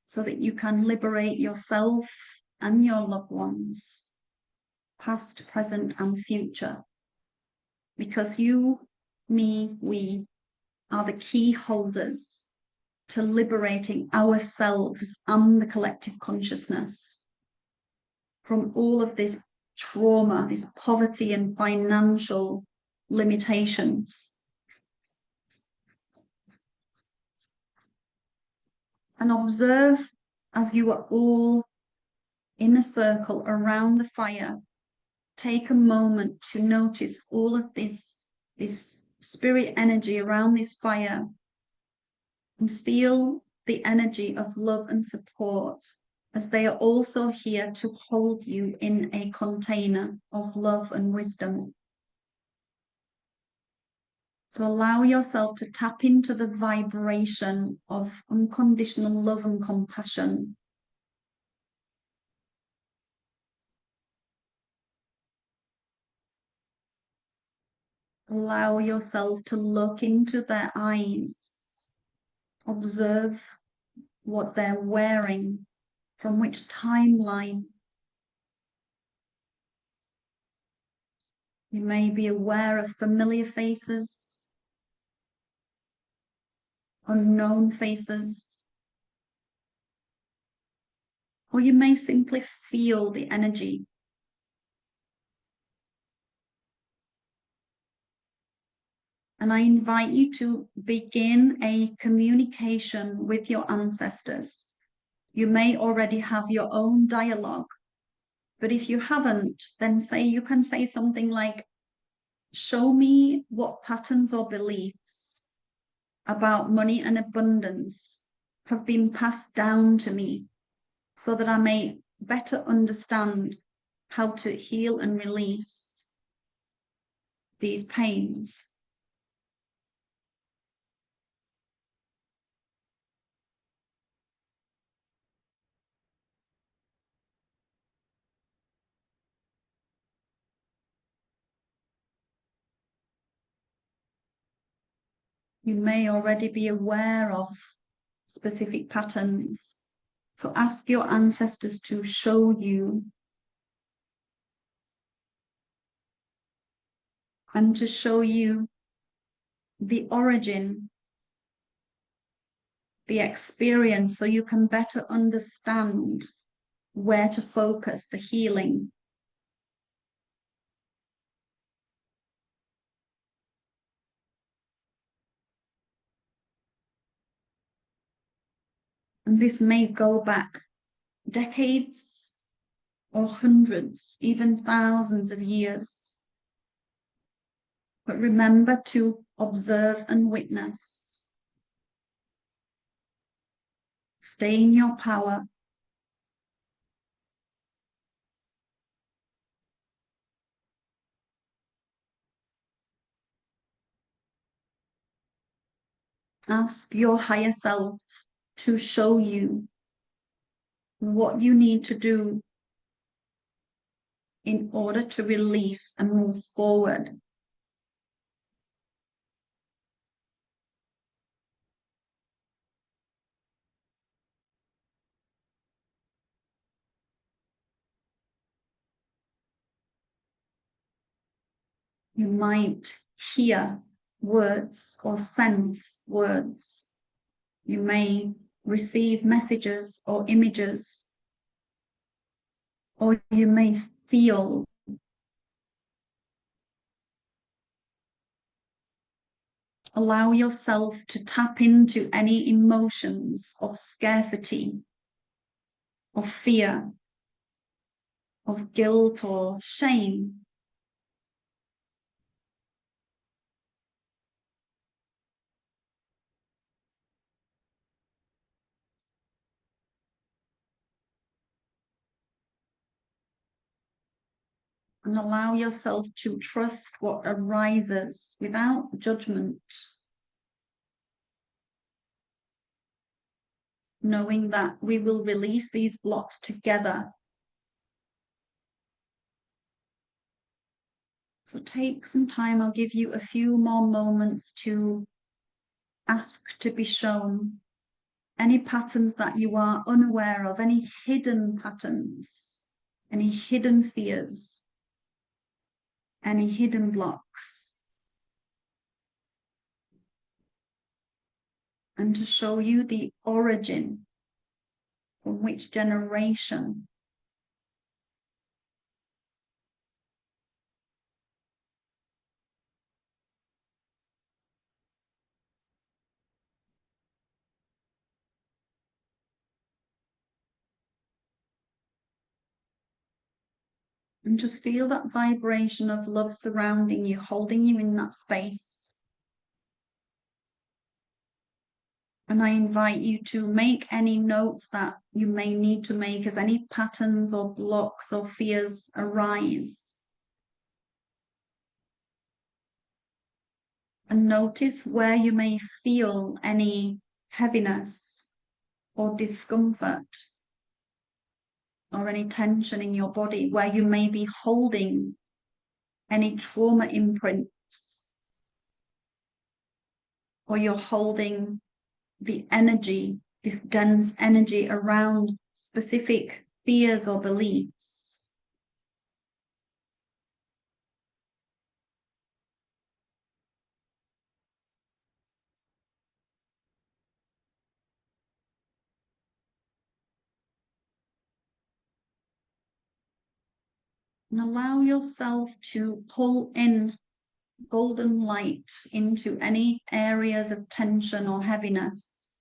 so that you can liberate yourself and your loved ones, past, present, and future. Because you, me, we are the key holders to liberating ourselves and the collective consciousness from all of this trauma, this poverty and financial limitations. And observe as you are all in a circle around the fire. Take a moment to notice all of this spirit energy around this fire and feel the energy of love and support, as they are also here to hold you in a container of love and wisdom. So allow yourself to tap into the vibration of unconditional love and compassion. Allow yourself to look into their eyes. Observe what they're wearing, from which timeline. You may be aware of familiar faces, unknown faces, or you may simply feel the energy. And I invite you to begin a communication with your ancestors. You may already have your own dialogue, but if you haven't, then you can say something like, show me what patterns or beliefs about money and abundance have been passed down to me so that I may better understand how to heal and release these pains. You may already be aware of specific patterns. So ask your ancestors to show you and to show you the origin, the experience, so you can better understand where to focus the healing. And this may go back decades or hundreds, even thousands of years. But remember to observe and witness. Stay in your power. Ask your higher self to show you what you need to do in order to release and move forward. You might hear words or sense words. You may receive messages or images, or you may feel. Allow yourself to tap into any emotions of scarcity, of fear, of guilt or shame. And allow yourself to trust what arises without judgment, knowing that we will release these blocks together. So take some time. I'll give you a few more moments to ask to be shown any patterns that you are unaware of, any hidden patterns, any hidden fears, any hidden blocks. And to show you the origin, from which generation. And just feel that vibration of love surrounding you, holding you in that space. And I invite you to make any notes that you may need to make as any patterns or blocks or fears arise. And notice where you may feel any heaviness or discomfort or any tension in your body, where you may be holding any trauma imprints or you're holding the energy, this dense energy around specific fears or beliefs. And allow yourself to pull in golden light into any areas of tension or heaviness.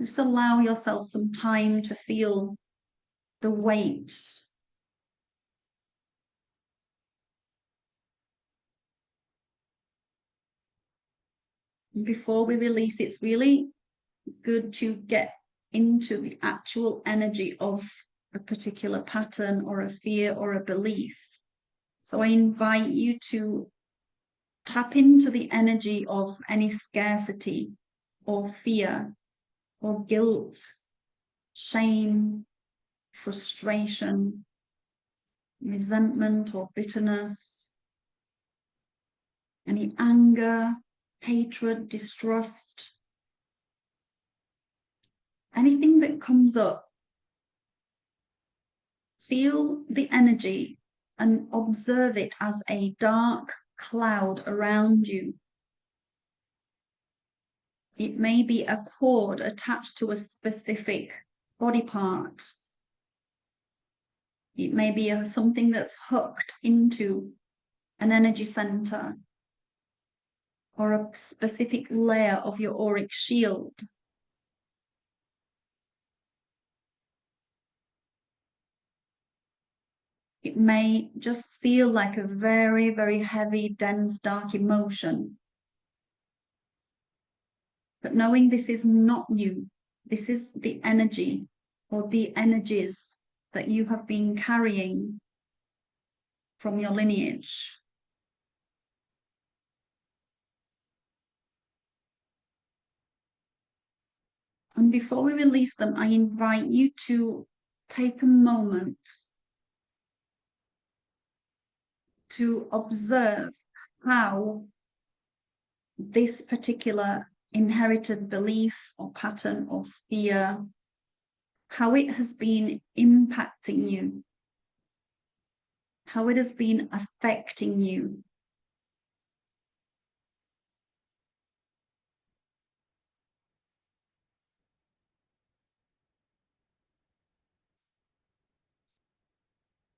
Just allow yourself some time to feel the weight. And before we release, it's really good to get into the actual energy of a particular pattern or a fear or a belief. So I invite you to tap into the energy of any scarcity or fear or guilt, shame, frustration, resentment or bitterness, any anger, hatred, distrust, anything that comes up. Feel the energy and observe it as a dark cloud around you. It may be a cord attached to a specific body part. It may be something that's hooked into an energy center or a specific layer of your auric shield. It may just feel like a very, very heavy, dense, dark emotion. But knowing this is not you, this is the energy or the energies that you have been carrying from your lineage. And before we release them, I invite you to take a moment to observe how this particular inherited belief or pattern of fear, how it has been impacting you, how it has been affecting you.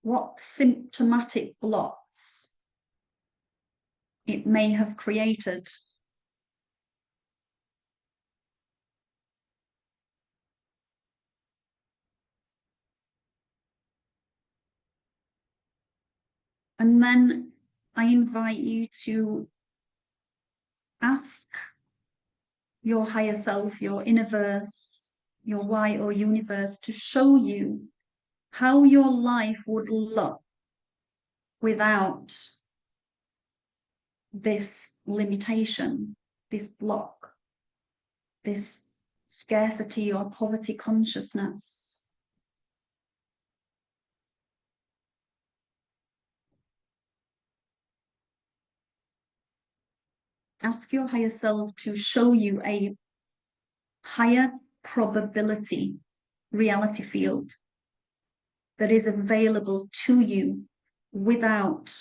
What symptomatic blocks it may have created. And then I invite you to ask your higher self, your universe, your why or universe to show you how your life would look without this limitation, this block, this scarcity or poverty consciousness. Ask your higher self to show you a higher probability reality field that is available to you without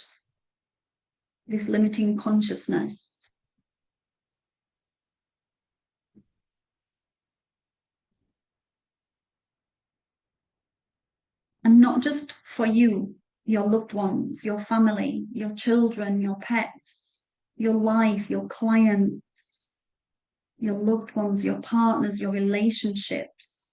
this limiting consciousness. And not just for you, your loved ones, your family, your children, your pets, your life, your clients, your loved ones, your partners, your relationships.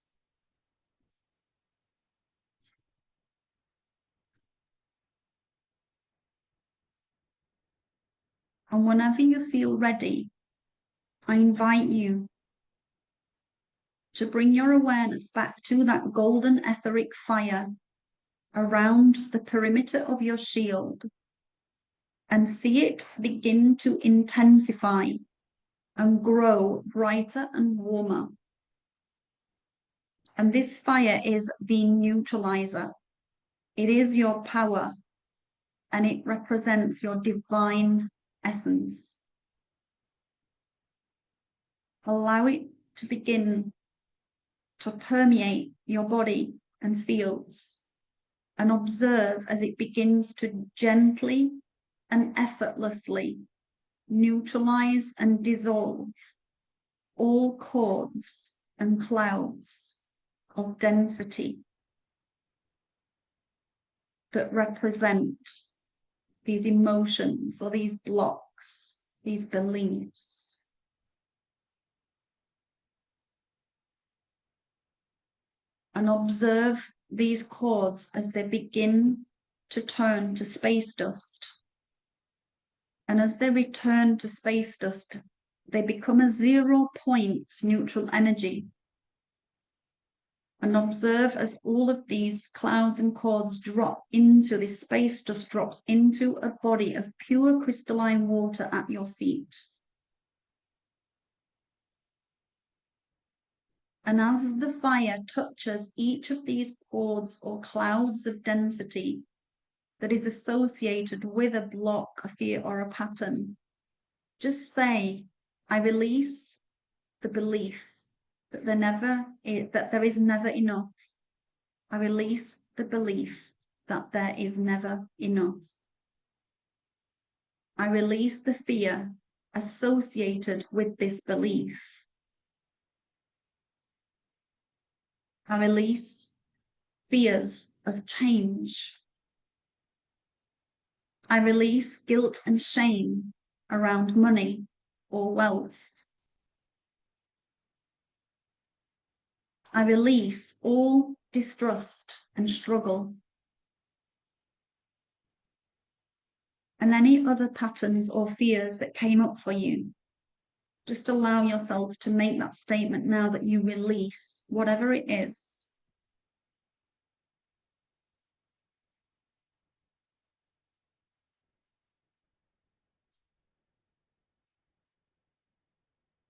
And whenever you feel ready, I invite you to bring your awareness back to that golden etheric fire around the perimeter of your shield and see it begin to intensify and grow brighter and warmer. And this fire is the neutralizer. It is your power and it represents your divine essence. Allow it to begin to permeate your body and fields, and observe as it begins to gently and effortlessly neutralize and dissolve all cords and clouds of density that represent these emotions or these blocks, these beliefs. And observe these cords as they begin to turn to space dust. And as they return to space dust, they become a 0 point neutral energy. And observe as all of these clouds and cords drop into this space dust, drops into a body of pure crystalline water at your feet. And as the fire touches each of these cords or clouds of density that is associated with a block, a fear, or a pattern, just say, I release the belief that there is never enough. I release the belief that there is never enough. I release the fear associated with this belief. I release fears of change. I release guilt and shame around money or wealth. I release all distrust and struggle, and any other patterns or fears that came up for you. Just allow yourself to make that statement now that you release whatever it is.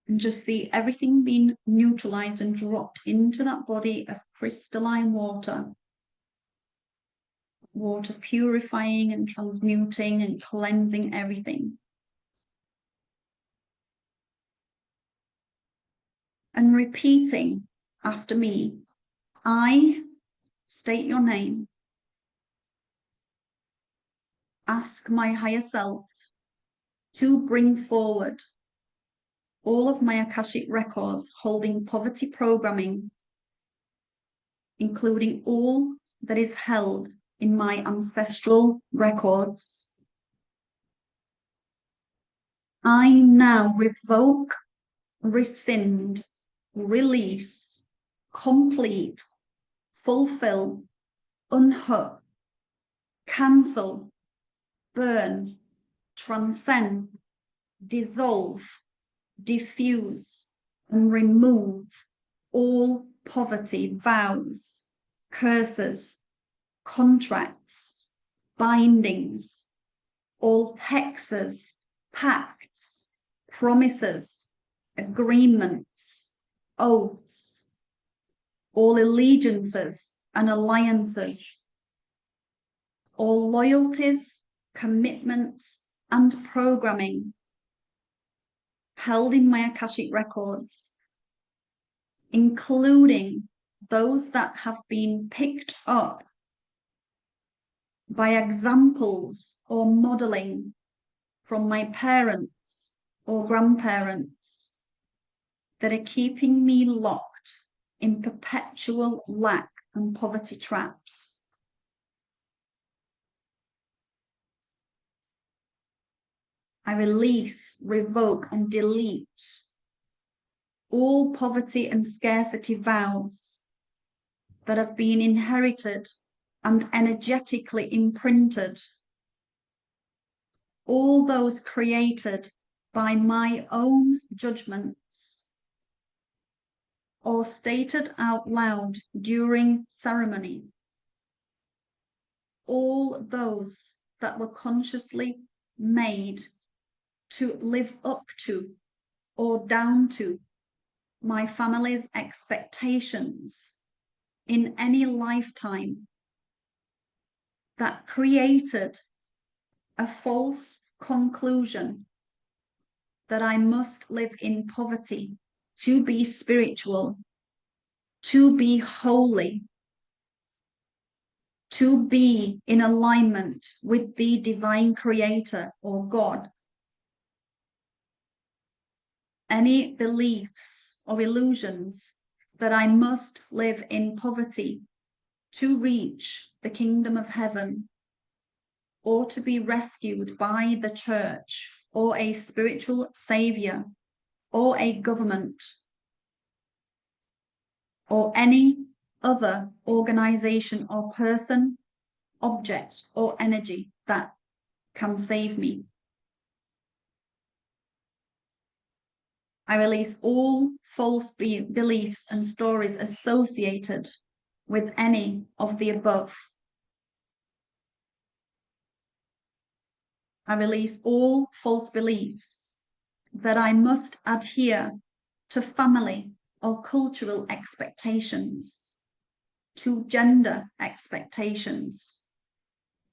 And just see everything being neutralized and dropped into that body of crystalline water. Water purifying and transmuting and cleansing everything. And repeating after me, I state your name, ask my higher self to bring forward all of my Akashic records holding poverty programming, including all that is held in my ancestral records. I now revoke, rescind, release, complete, fulfill, unhook, cancel, burn, transcend, dissolve, diffuse, and remove all poverty vows, curses, contracts, bindings, all hexes, pacts, promises, agreements, oaths, all allegiances and alliances, all loyalties, commitments, and programming held in my Akashic records, including those that have been picked up by examples or modeling from my parents or grandparents that are keeping me locked in perpetual lack and poverty traps. I release, revoke, and delete all poverty and scarcity vows that have been inherited and energetically imprinted, all those created by my own judgments or stated out loud during ceremony, all those that were consciously made to live up to or down to my family's expectations in any lifetime that created a false conclusion that I must live in poverty to be spiritual, to be holy, to be in alignment with the divine creator or God. Any beliefs or illusions that I must live in poverty to reach the kingdom of heaven, or to be rescued by the church or a spiritual savior or a government or any other organization or person, object or energy that can save me. I release all false beliefs and stories associated with any of the above. I release all false beliefs that I must adhere to family or cultural expectations, to gender expectations,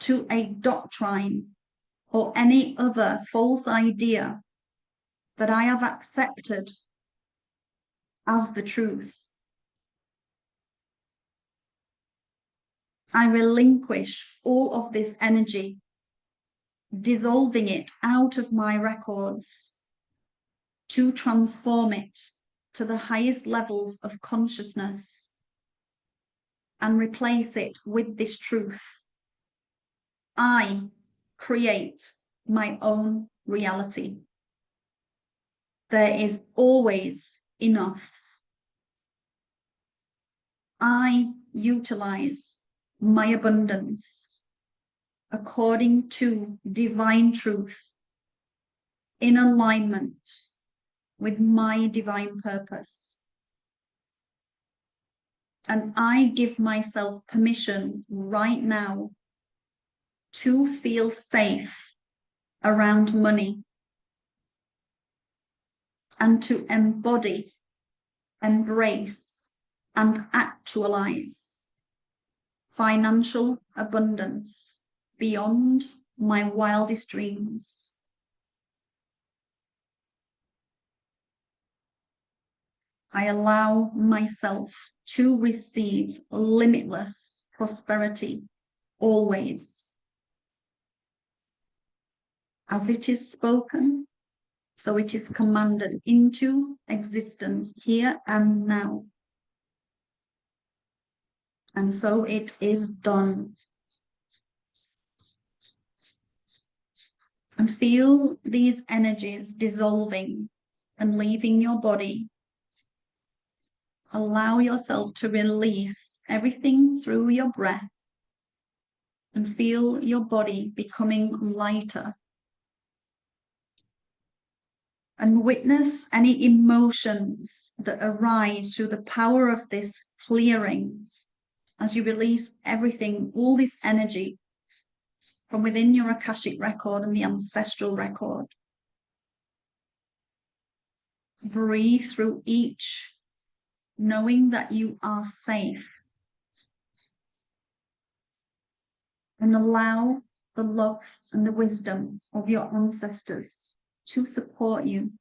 to a doctrine or any other false idea that I have accepted as the truth. I relinquish all of this energy, dissolving it out of my records to transform it to the highest levels of consciousness and replace it with this truth. I create my own reality. There is always enough. I utilize my abundance according to divine truth, in alignment with my divine purpose. And I give myself permission right now to feel safe around money and to embody, embrace, and actualize financial abundance beyond my wildest dreams. I allow myself to receive limitless prosperity always. As it is spoken, so it is commanded into existence here and now. And so it is done. And feel these energies dissolving and leaving your body. Allow yourself to release everything through your breath and feel your body becoming lighter. And witness any emotions that arise through the power of this clearing as you release everything, all this energy from within your Akashic record and the ancestral record. Breathe through each, knowing that you are safe. And allow the love and the wisdom of your ancestors to support you.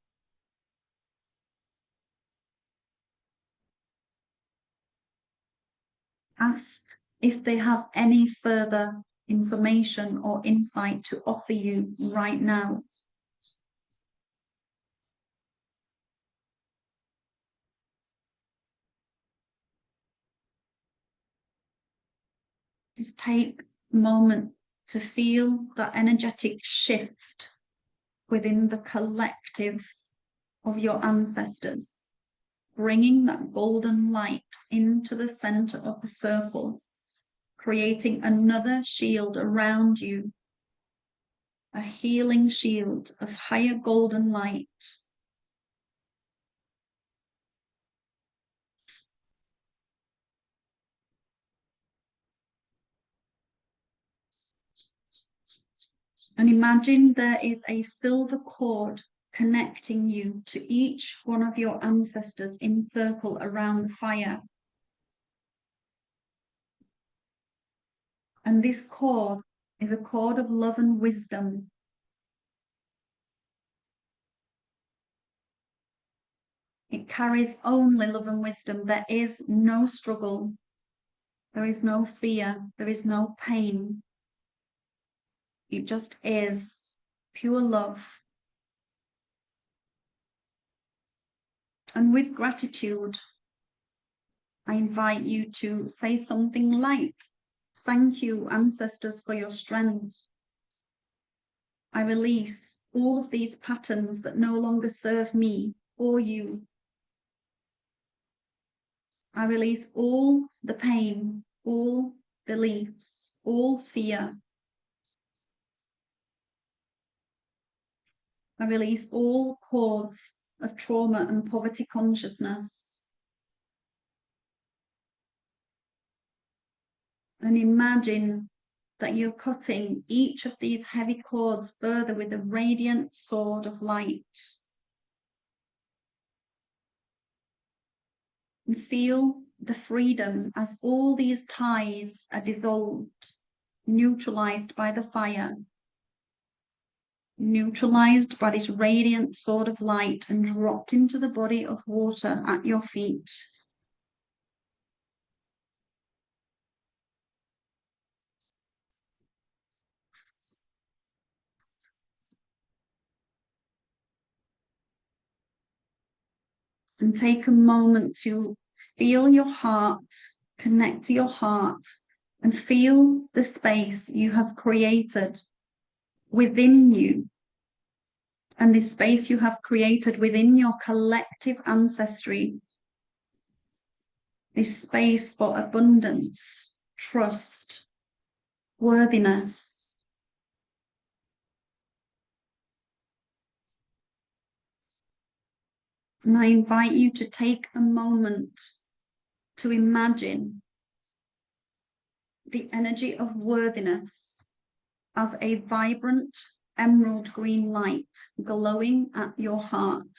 Ask if they have any further information or insight to offer you right now. Just take a moment to feel that energetic shift within the collective of your ancestors, bringing that golden light into the center of the circle, creating another shield around you, a healing shield of higher golden light. And imagine there is a silver cord connecting you to each one of your ancestors in circle around the fire. And this cord is a cord of love and wisdom. It carries only love and wisdom. There is no struggle. There is no fear. There is no pain. It just is pure love. And with gratitude, I invite you to say something like, thank you, ancestors, for your strength. I release all of these patterns that no longer serve me or you. I release all the pain, all beliefs, all fear. I release all cords of trauma and poverty consciousness. And imagine that you're cutting each of these heavy cords further with a radiant sword of light. And feel the freedom as all these ties are dissolved, neutralized by the fire, neutralized by this radiant sword of light, and dropped into the body of water at your feet. And take a moment to feel your heart, connect to your heart, and feel the space you have created within you. And this space you have created within your collective ancestry, this space for abundance, trust, worthiness. And I invite you to take a moment to imagine the energy of worthiness as a vibrant emerald green light glowing at your heart.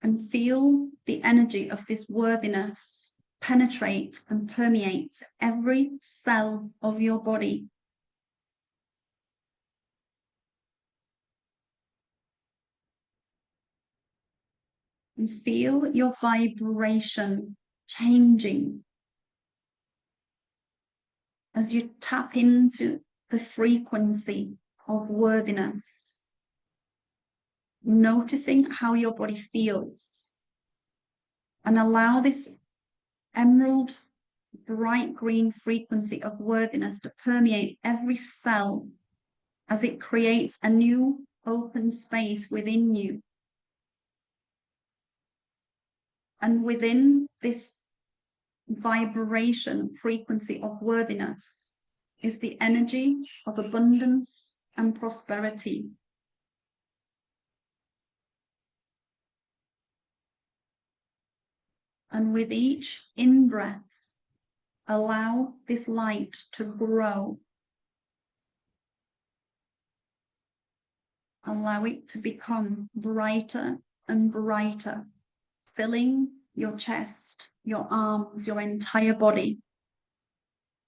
And feel the energy of this worthiness penetrate and permeate every cell of your body. And feel your vibration changing as you tap into the frequency of worthiness, noticing how your body feels, and allow this emerald bright green frequency of worthiness to permeate every cell as it creates a new open space within you. And within this vibration frequency of worthiness is the energy of abundance and prosperity. And with each in-breath, allow this light to grow. Allow it to become brighter and brighter, filling your chest, your arms, your entire body.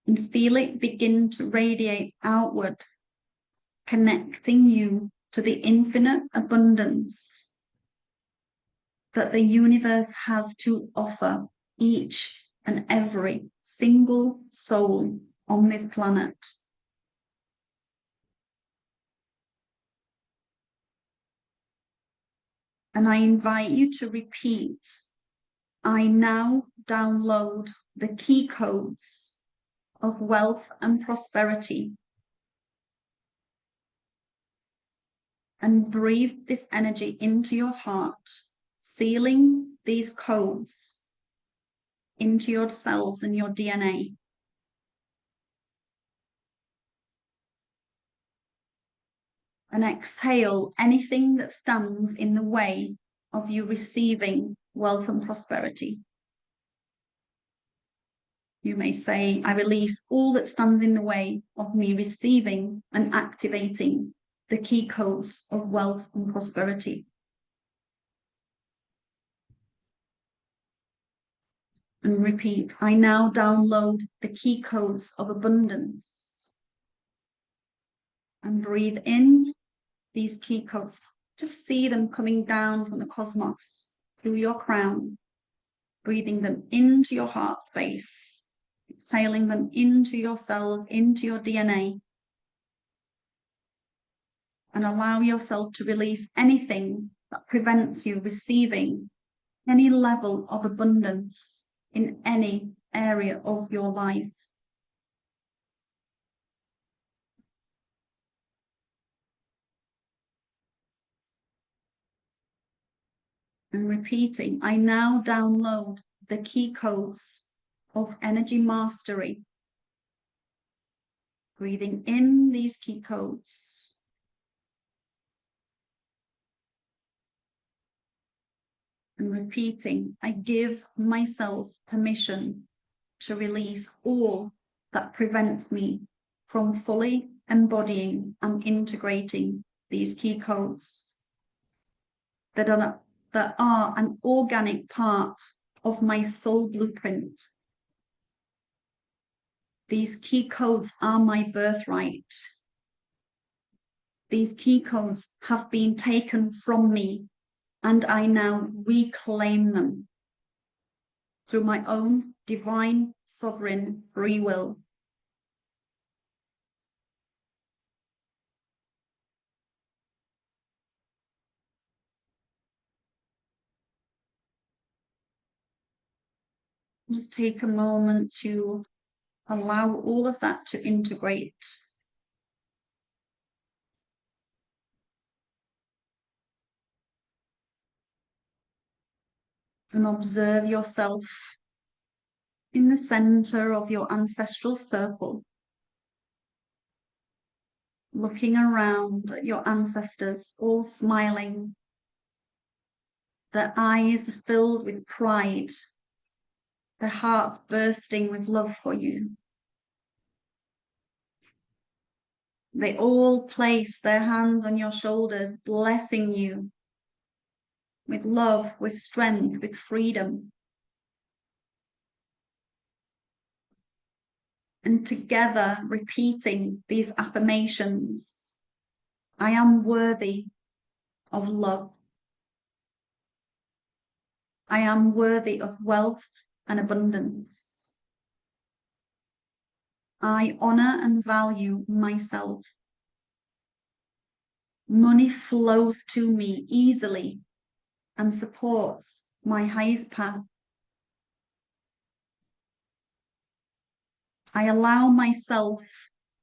And feel it begin to radiate outward, connecting you to the infinite abundance that the universe has to offer each and every single soul on this planet. And I invite you to repeat, I now download the key codes of wealth and prosperity. And breathe this energy into your heart, sealing these codes into your cells and your DNA. And exhale anything that stands in the way of you receiving wealth and prosperity. You may say, I release all that stands in the way of me receiving and activating the key codes of wealth and prosperity. And repeat, I now download the key codes of abundance. And breathe in these key codes. Just see them coming down from the cosmos through your crown, breathing them into your heart space, exhaling them into your cells, into your DNA. And allow yourself to release anything that prevents you receiving any level of abundance in any area of your life. And repeating, I now download the key codes of energy mastery. Breathing in these key codes. And repeating, I give myself permission to release all that prevents me from fully embodying and integrating these key codes that are an organic part of my soul blueprint. These key codes are my birthright. These key codes have been taken from me, and I now reclaim them through my own divine, sovereign free will. Just take a moment to allow all of that to integrate. And observe yourself in the center of your ancestral circle, looking around at your ancestors, all smiling, their eyes filled with pride, their hearts bursting with love for you. They all place their hands on your shoulders, blessing you with love, with strength, with freedom. And together repeating these affirmations. I am worthy of love. I am worthy of wealth and abundance. I honor and value myself. Money flows to me easily and supports my highest path. I allow myself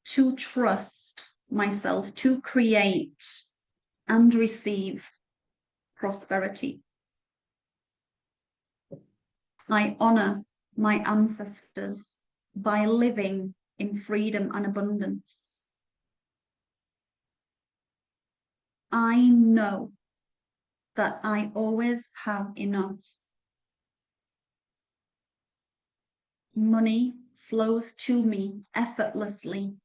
to trust myself to create and receive prosperity. I honor my ancestors by living in freedom and abundance. I know that I always have enough. Money flows to me effortlessly.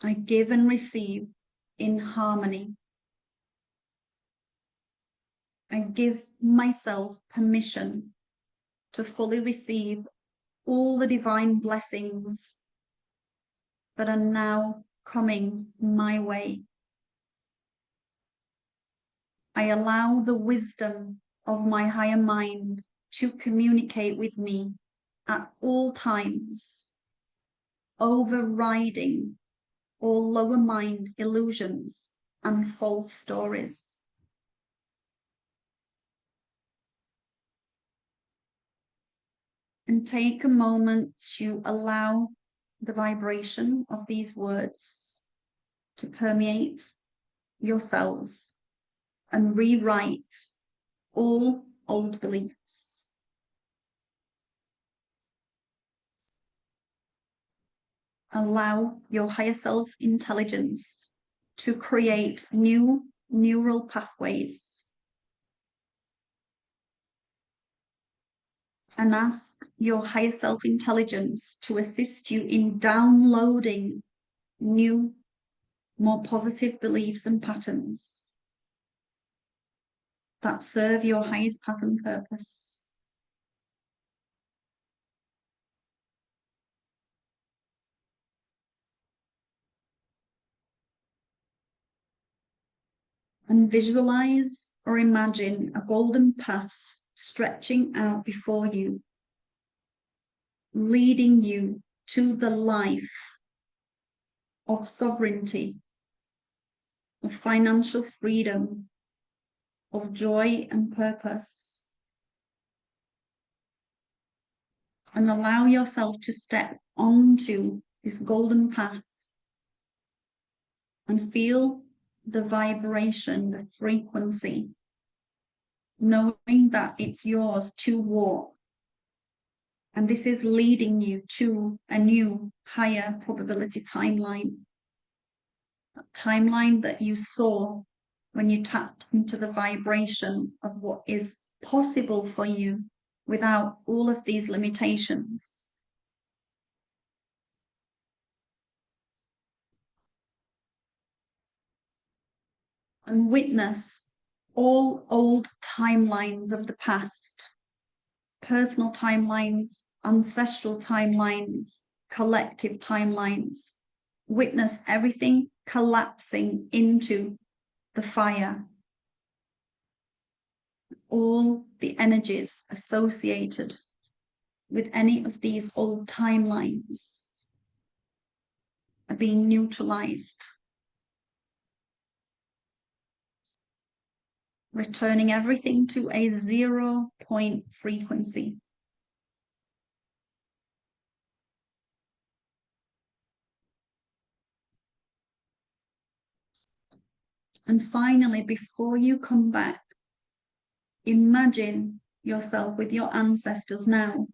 I give and receive in harmony. I give myself permission to fully receive all the divine blessings that are now coming my way. I allow the wisdom of my higher mind to communicate with me at all times, overriding all lower mind illusions and false stories. And take a moment to allow the vibration of these words to permeate your cells and rewrite all old beliefs. Allow your higher self intelligence to create new neural pathways. And ask your higher self intelligence to assist you in downloading new, more positive beliefs and patterns that serve your highest path and purpose. and visualize or imagine a golden path stretching out before you, leading you to the life of sovereignty, of financial freedom, of joy and purpose. And allow yourself to step onto this golden path and feel the vibration, the frequency, knowing that it's yours to walk. And this is leading you to a new, higher probability timeline. That timeline that you saw when you tapped into the vibration of what is possible for you without all of these limitations. And witness all old timelines of the past, personal timelines, ancestral timelines, collective timelines. Witness everything collapsing into the fire. All the energies associated with any of these old timelines are being neutralized, returning everything to a 0-point frequency. And finally, before you come back, imagine yourself with your ancestors now,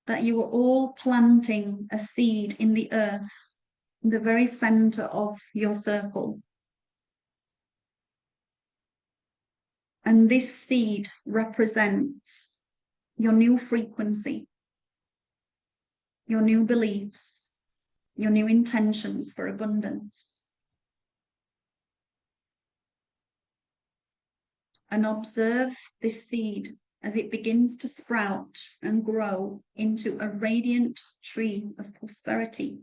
that you are all planting a seed in the earth, in the very center of your circle. And this seed represents your new frequency, your new beliefs, your new intentions for abundance. And observe this seed as it begins to sprout and grow into a radiant tree of prosperity.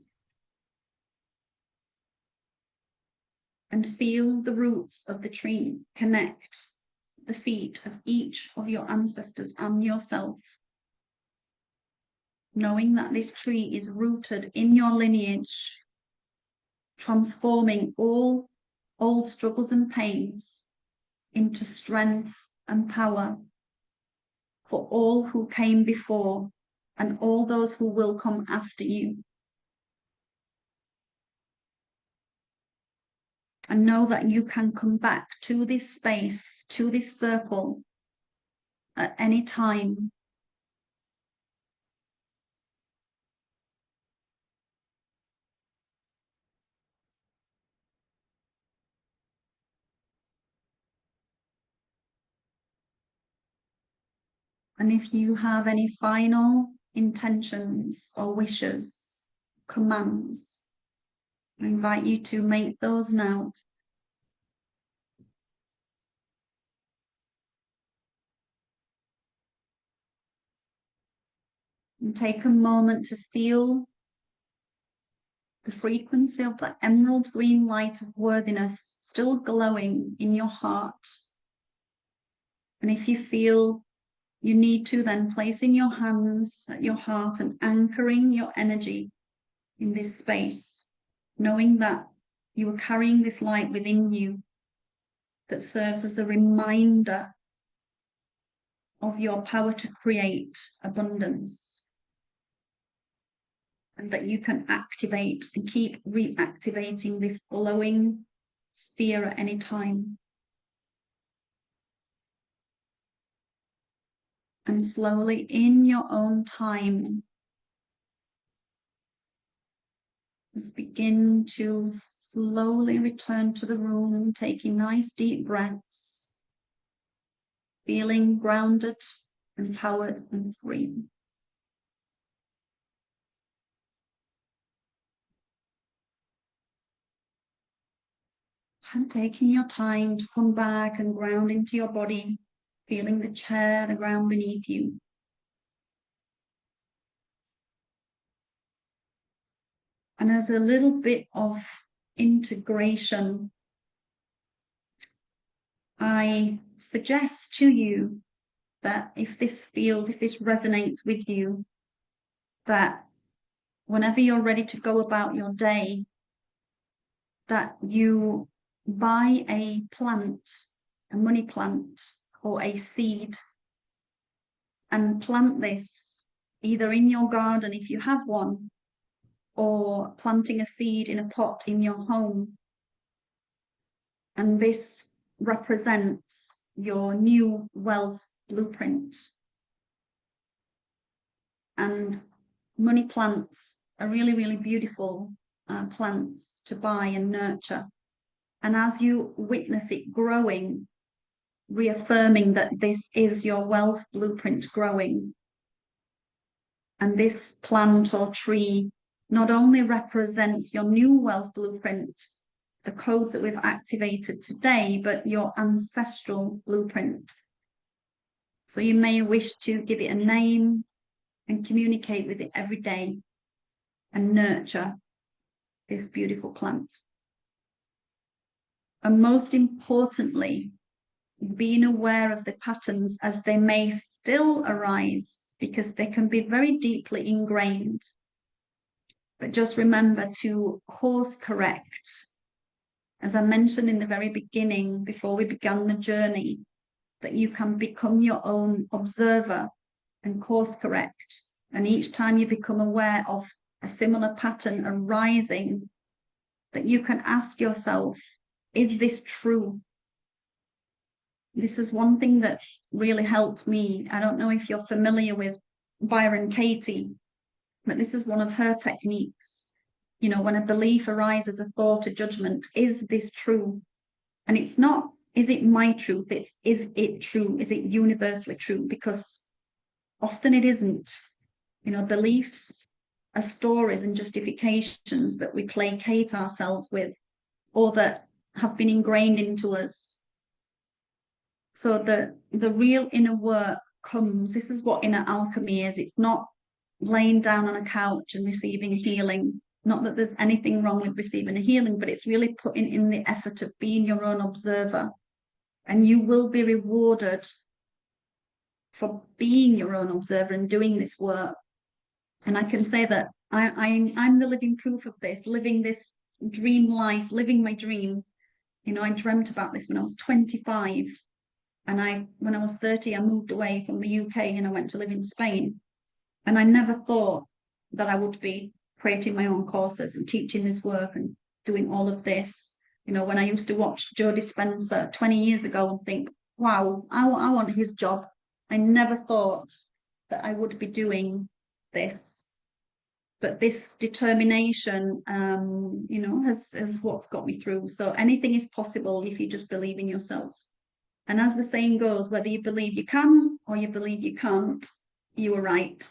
And feel the roots of the tree connect the feet of each of your ancestors and yourself, knowing that this tree is rooted in your lineage, transforming all old struggles and pains into strength and power for all who came before and all those who will come after you. And know that you can come back to this space, to this circle at any time. And if you have any final intentions or wishes, commands, I invite you to make those now. And take a moment to feel the frequency of the emerald green light of worthiness still glowing in your heart. And if you feel you need to, then placing your hands at your heart and anchoring your energy in this space, knowing that you are carrying this light within you that serves as a reminder of your power to create abundance, and that you can activate and keep reactivating this glowing sphere at any time. And slowly, in your own time, just begin to slowly return to the room, taking nice deep breaths, feeling grounded, empowered, and free. And taking your time to come back and ground into your body, feeling the chair, the ground beneath you. And as a little bit of integration I suggest to you that if this resonates with you, that whenever you're ready to go about your day, that you buy a plant, a money plant, or a seed, and plant this either in your garden if you have one, or planting a seed in a pot in your home. And this represents your new wealth blueprint. And money plants are really, really beautiful plants to buy and nurture. And as you witness it growing, reaffirming that this is your wealth blueprint growing, and this plant or tree not only represents your new wealth blueprint, the codes that we've activated today, but your ancestral blueprint. So you may wish to give it a name and communicate with it every day and nurture this beautiful plant. And most importantly, being aware of the patterns as they may still arise, because they can be very deeply ingrained. But just remember to course correct. As I mentioned in the very beginning, before we began the journey, that you can become your own observer and course correct. And each time you become aware of a similar pattern arising, that you can ask yourself, is this true? This is one thing that really helped me. I don't know if you're familiar with Byron Katie, but this is one of her techniques. You know, when a belief arises, a thought, a judgment, is this true? And it's not, is it my truth? It's, is it true? Is it universally true? Because often it isn't. You know, beliefs are stories and justifications that we placate ourselves with, or that have been ingrained into us. So the real inner work comes, this is what inner alchemy is. It's not laying down on a couch and receiving a healing. Not that there's anything wrong with receiving a healing, but it's really putting in the effort of being your own observer. And you will be rewarded for being your own observer and doing this work. And I can say that I'm the living proof of this, living this dream life, living my dream. You know, I dreamt about this when I was 25. And when I was 30, I moved away from the UK and I went to live in Spain. And I never thought that I would be creating my own courses and teaching this work and doing all of this. You know, when I used to watch Joe Dispenza 20 years ago and think, wow, I want his job. I never thought that I would be doing this. But this determination, you know, has what's got me through. So anything is possible if you just believe in yourself. And as the saying goes, whether you believe you can or you believe you can't, you are right.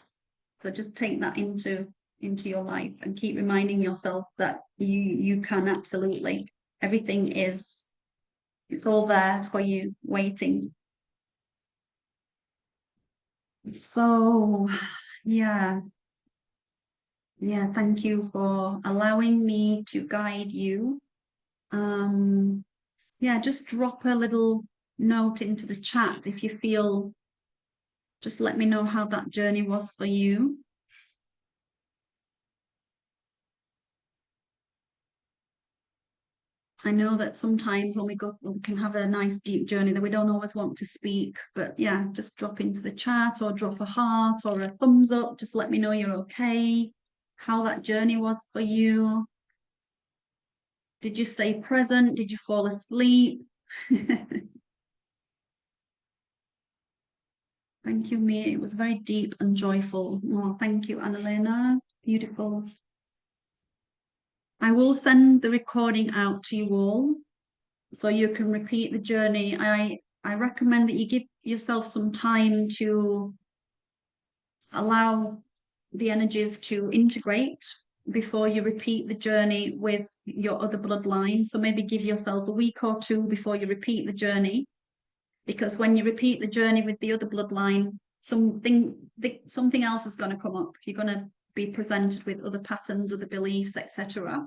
So just take that into your life and keep reminding yourself that you can absolutely. Everything is, it's all there for you, waiting. So yeah, thank you for allowing me to guide you. Just drop a little note into the chat if you feel, just let me know how that journey was for you. I know that sometimes when we can have a nice deep journey that we don't always want to speak, but yeah, just drop into the chat or drop a heart or a thumbs up. Just let me know you're okay, how that journey was for you. Did you stay present? Did you fall asleep? Thank you, Mia. It was very deep and joyful. Oh, thank you, Annalena. Beautiful. I will send the recording out to you all so you can repeat the journey. I recommend that you give yourself some time to allow the energies to integrate before you repeat the journey with your other bloodline. So maybe give yourself a week or two before you repeat the journey, because when you repeat the journey with the other bloodline, something else is going to come up. You're going to be presented with other patterns, other beliefs, etc.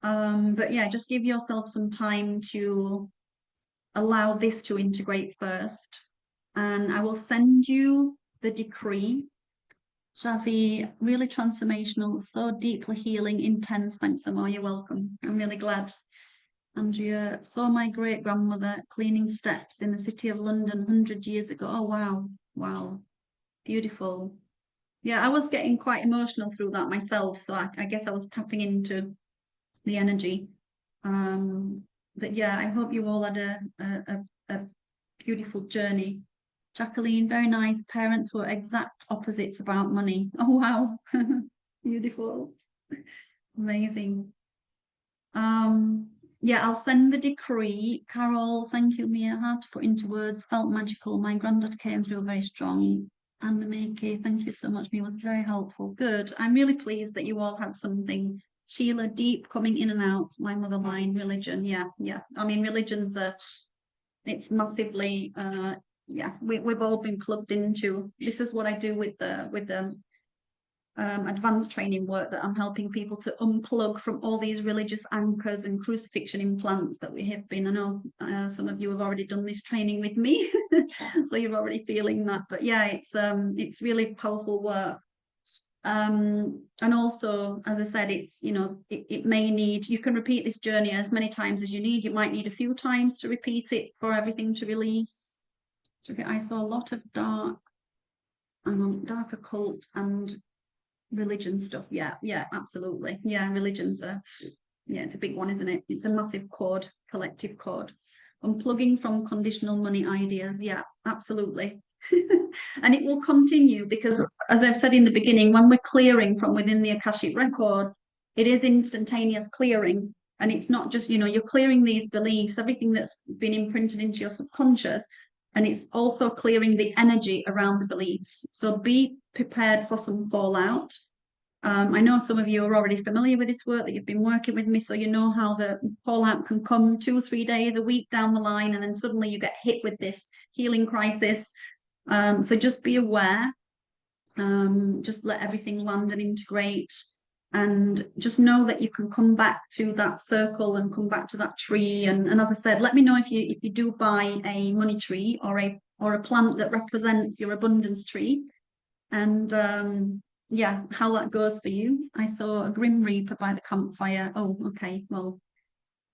But yeah, just give yourself some time to allow this to integrate first. And I will send you the decree. Shavi, really transformational, so deeply healing, intense. Thanks, Amor. You're welcome. I'm really glad. Andrea saw my great grandmother cleaning steps in the city of London 100 years ago. Oh, wow. Wow. Beautiful. Yeah, I was getting quite emotional through that myself. So I guess I was tapping into the energy. But yeah, I hope you all had a beautiful journey. Jacqueline, very nice. Parents were exact opposites about money. Oh, wow. Beautiful. Amazing. Yeah, I'll send the decree. Carol, thank you, Mia. Hard to put into words. Felt magical. My granddad came through very strong. Anna Makey, thank you so much. Mia was very helpful. Good. I'm really pleased that you all had something. Sheila, deep coming in and out. My mother line, religion. Yeah, yeah. I mean, religion's it's massively yeah, we've all been plugged into. This is what I do with the advanced training work, that I'm helping people to unplug from all these religious anchors and crucifixion implants that we have been. I know some of you have already done this training with me, so you're already feeling that. But yeah, it's really powerful work. And also, as I said, it's, you know, it may need, you can repeat this journey as many times as you need. You might need a few times to repeat it for everything to release. I saw a lot of dark occult and religion stuff. Yeah, yeah, absolutely. Yeah, religion's yeah, it's a big one, isn't it? It's a massive chord, collective chord. Unplugging from conditional money ideas. Yeah, absolutely. And it will continue because, as I've said in the beginning, when we're clearing from within the Akashic record, it is instantaneous clearing. And it's not just, you know, you're clearing these beliefs, everything that's been imprinted into your subconscious, and it's also clearing the energy around the beliefs. So be prepared for some fallout. I know some of you are already familiar with this work, that you've been working with me, so you know how the fallout can come 2 or 3 days, a week down the line, and then suddenly you get hit with this healing crisis. So just be aware. Just let everything land and integrate, and just know that you can come back to that circle and come back to that tree. And as I said, let me know if you do buy a money tree or a plant that represents your abundance tree, and yeah, how that goes for you. I saw a Grim Reaper by the campfire. Oh, okay. Well,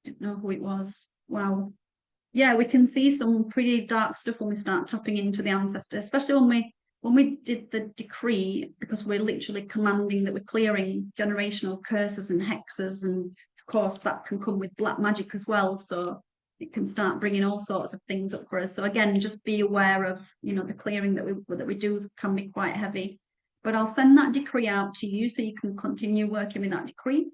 didn't know who it was. Wow. Yeah, we can see some pretty dark stuff when we start tapping into the ancestors, especially when we did the decree, because we're literally commanding that we're clearing generational curses and hexes, and of course that can come with black magic as well. So it can start bringing all sorts of things up for us. So again, just be aware of, you know, the clearing that we do can be quite heavy. But I'll send that decree out to you so you can continue working with that decree.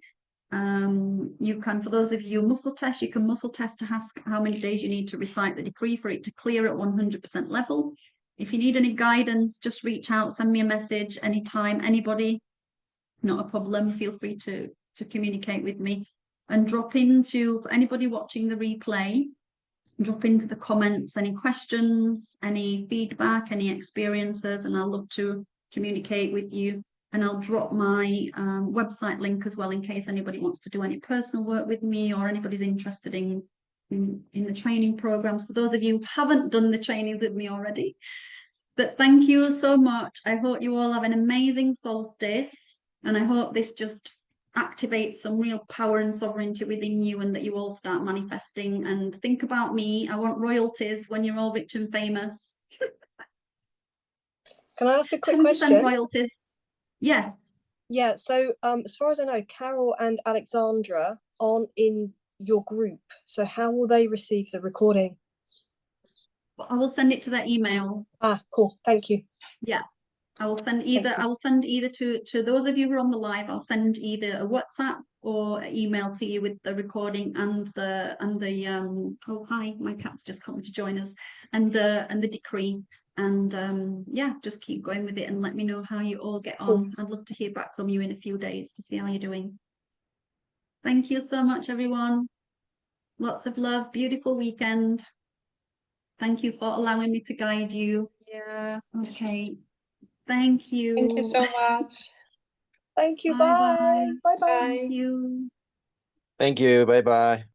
You can, for those of you muscle test, you can muscle test to ask how many days you need to recite the decree for it to clear at 100% level. If you need any guidance, just reach out, send me a message anytime, anybody, not a problem. Feel free to communicate with me, and drop into, for anybody watching the replay, drop into the comments any questions, any feedback, any experiences, and I'll love to communicate with you. And I'll drop my website link as well, in case anybody wants to do any personal work with me, or anybody's interested in the training programs, for those of you who haven't done the trainings with me already. But thank you so much. I hope you all have an amazing solstice, and I hope this just activates some real power and sovereignty within you, and that you all start manifesting. And think about me. I want royalties when you're all rich and famous. Can I ask a quick 10% question? royalties. Yes. Yeah, so as far as I know, Carol and Alexandra aren't in your group. So how will they receive the recording? I will send it to their email. Ah, cool. Thank you. Yeah. I will send either to those of you who are on the live, I'll send either a WhatsApp or an email to you with the recording and the oh hi, my cat's just coming to join us, and the decree. And yeah, just keep going with it and let me know how you all get on. I'd love to hear back from you in a few days to see how you're doing. Thank you so much, everyone. Lots of love. Beautiful weekend. Thank you for allowing me to guide you. Yeah. Okay. Thank you. Thank you so much. Thank you. Bye Bye. bye. Bye bye. Thank you. Thank you. Bye bye.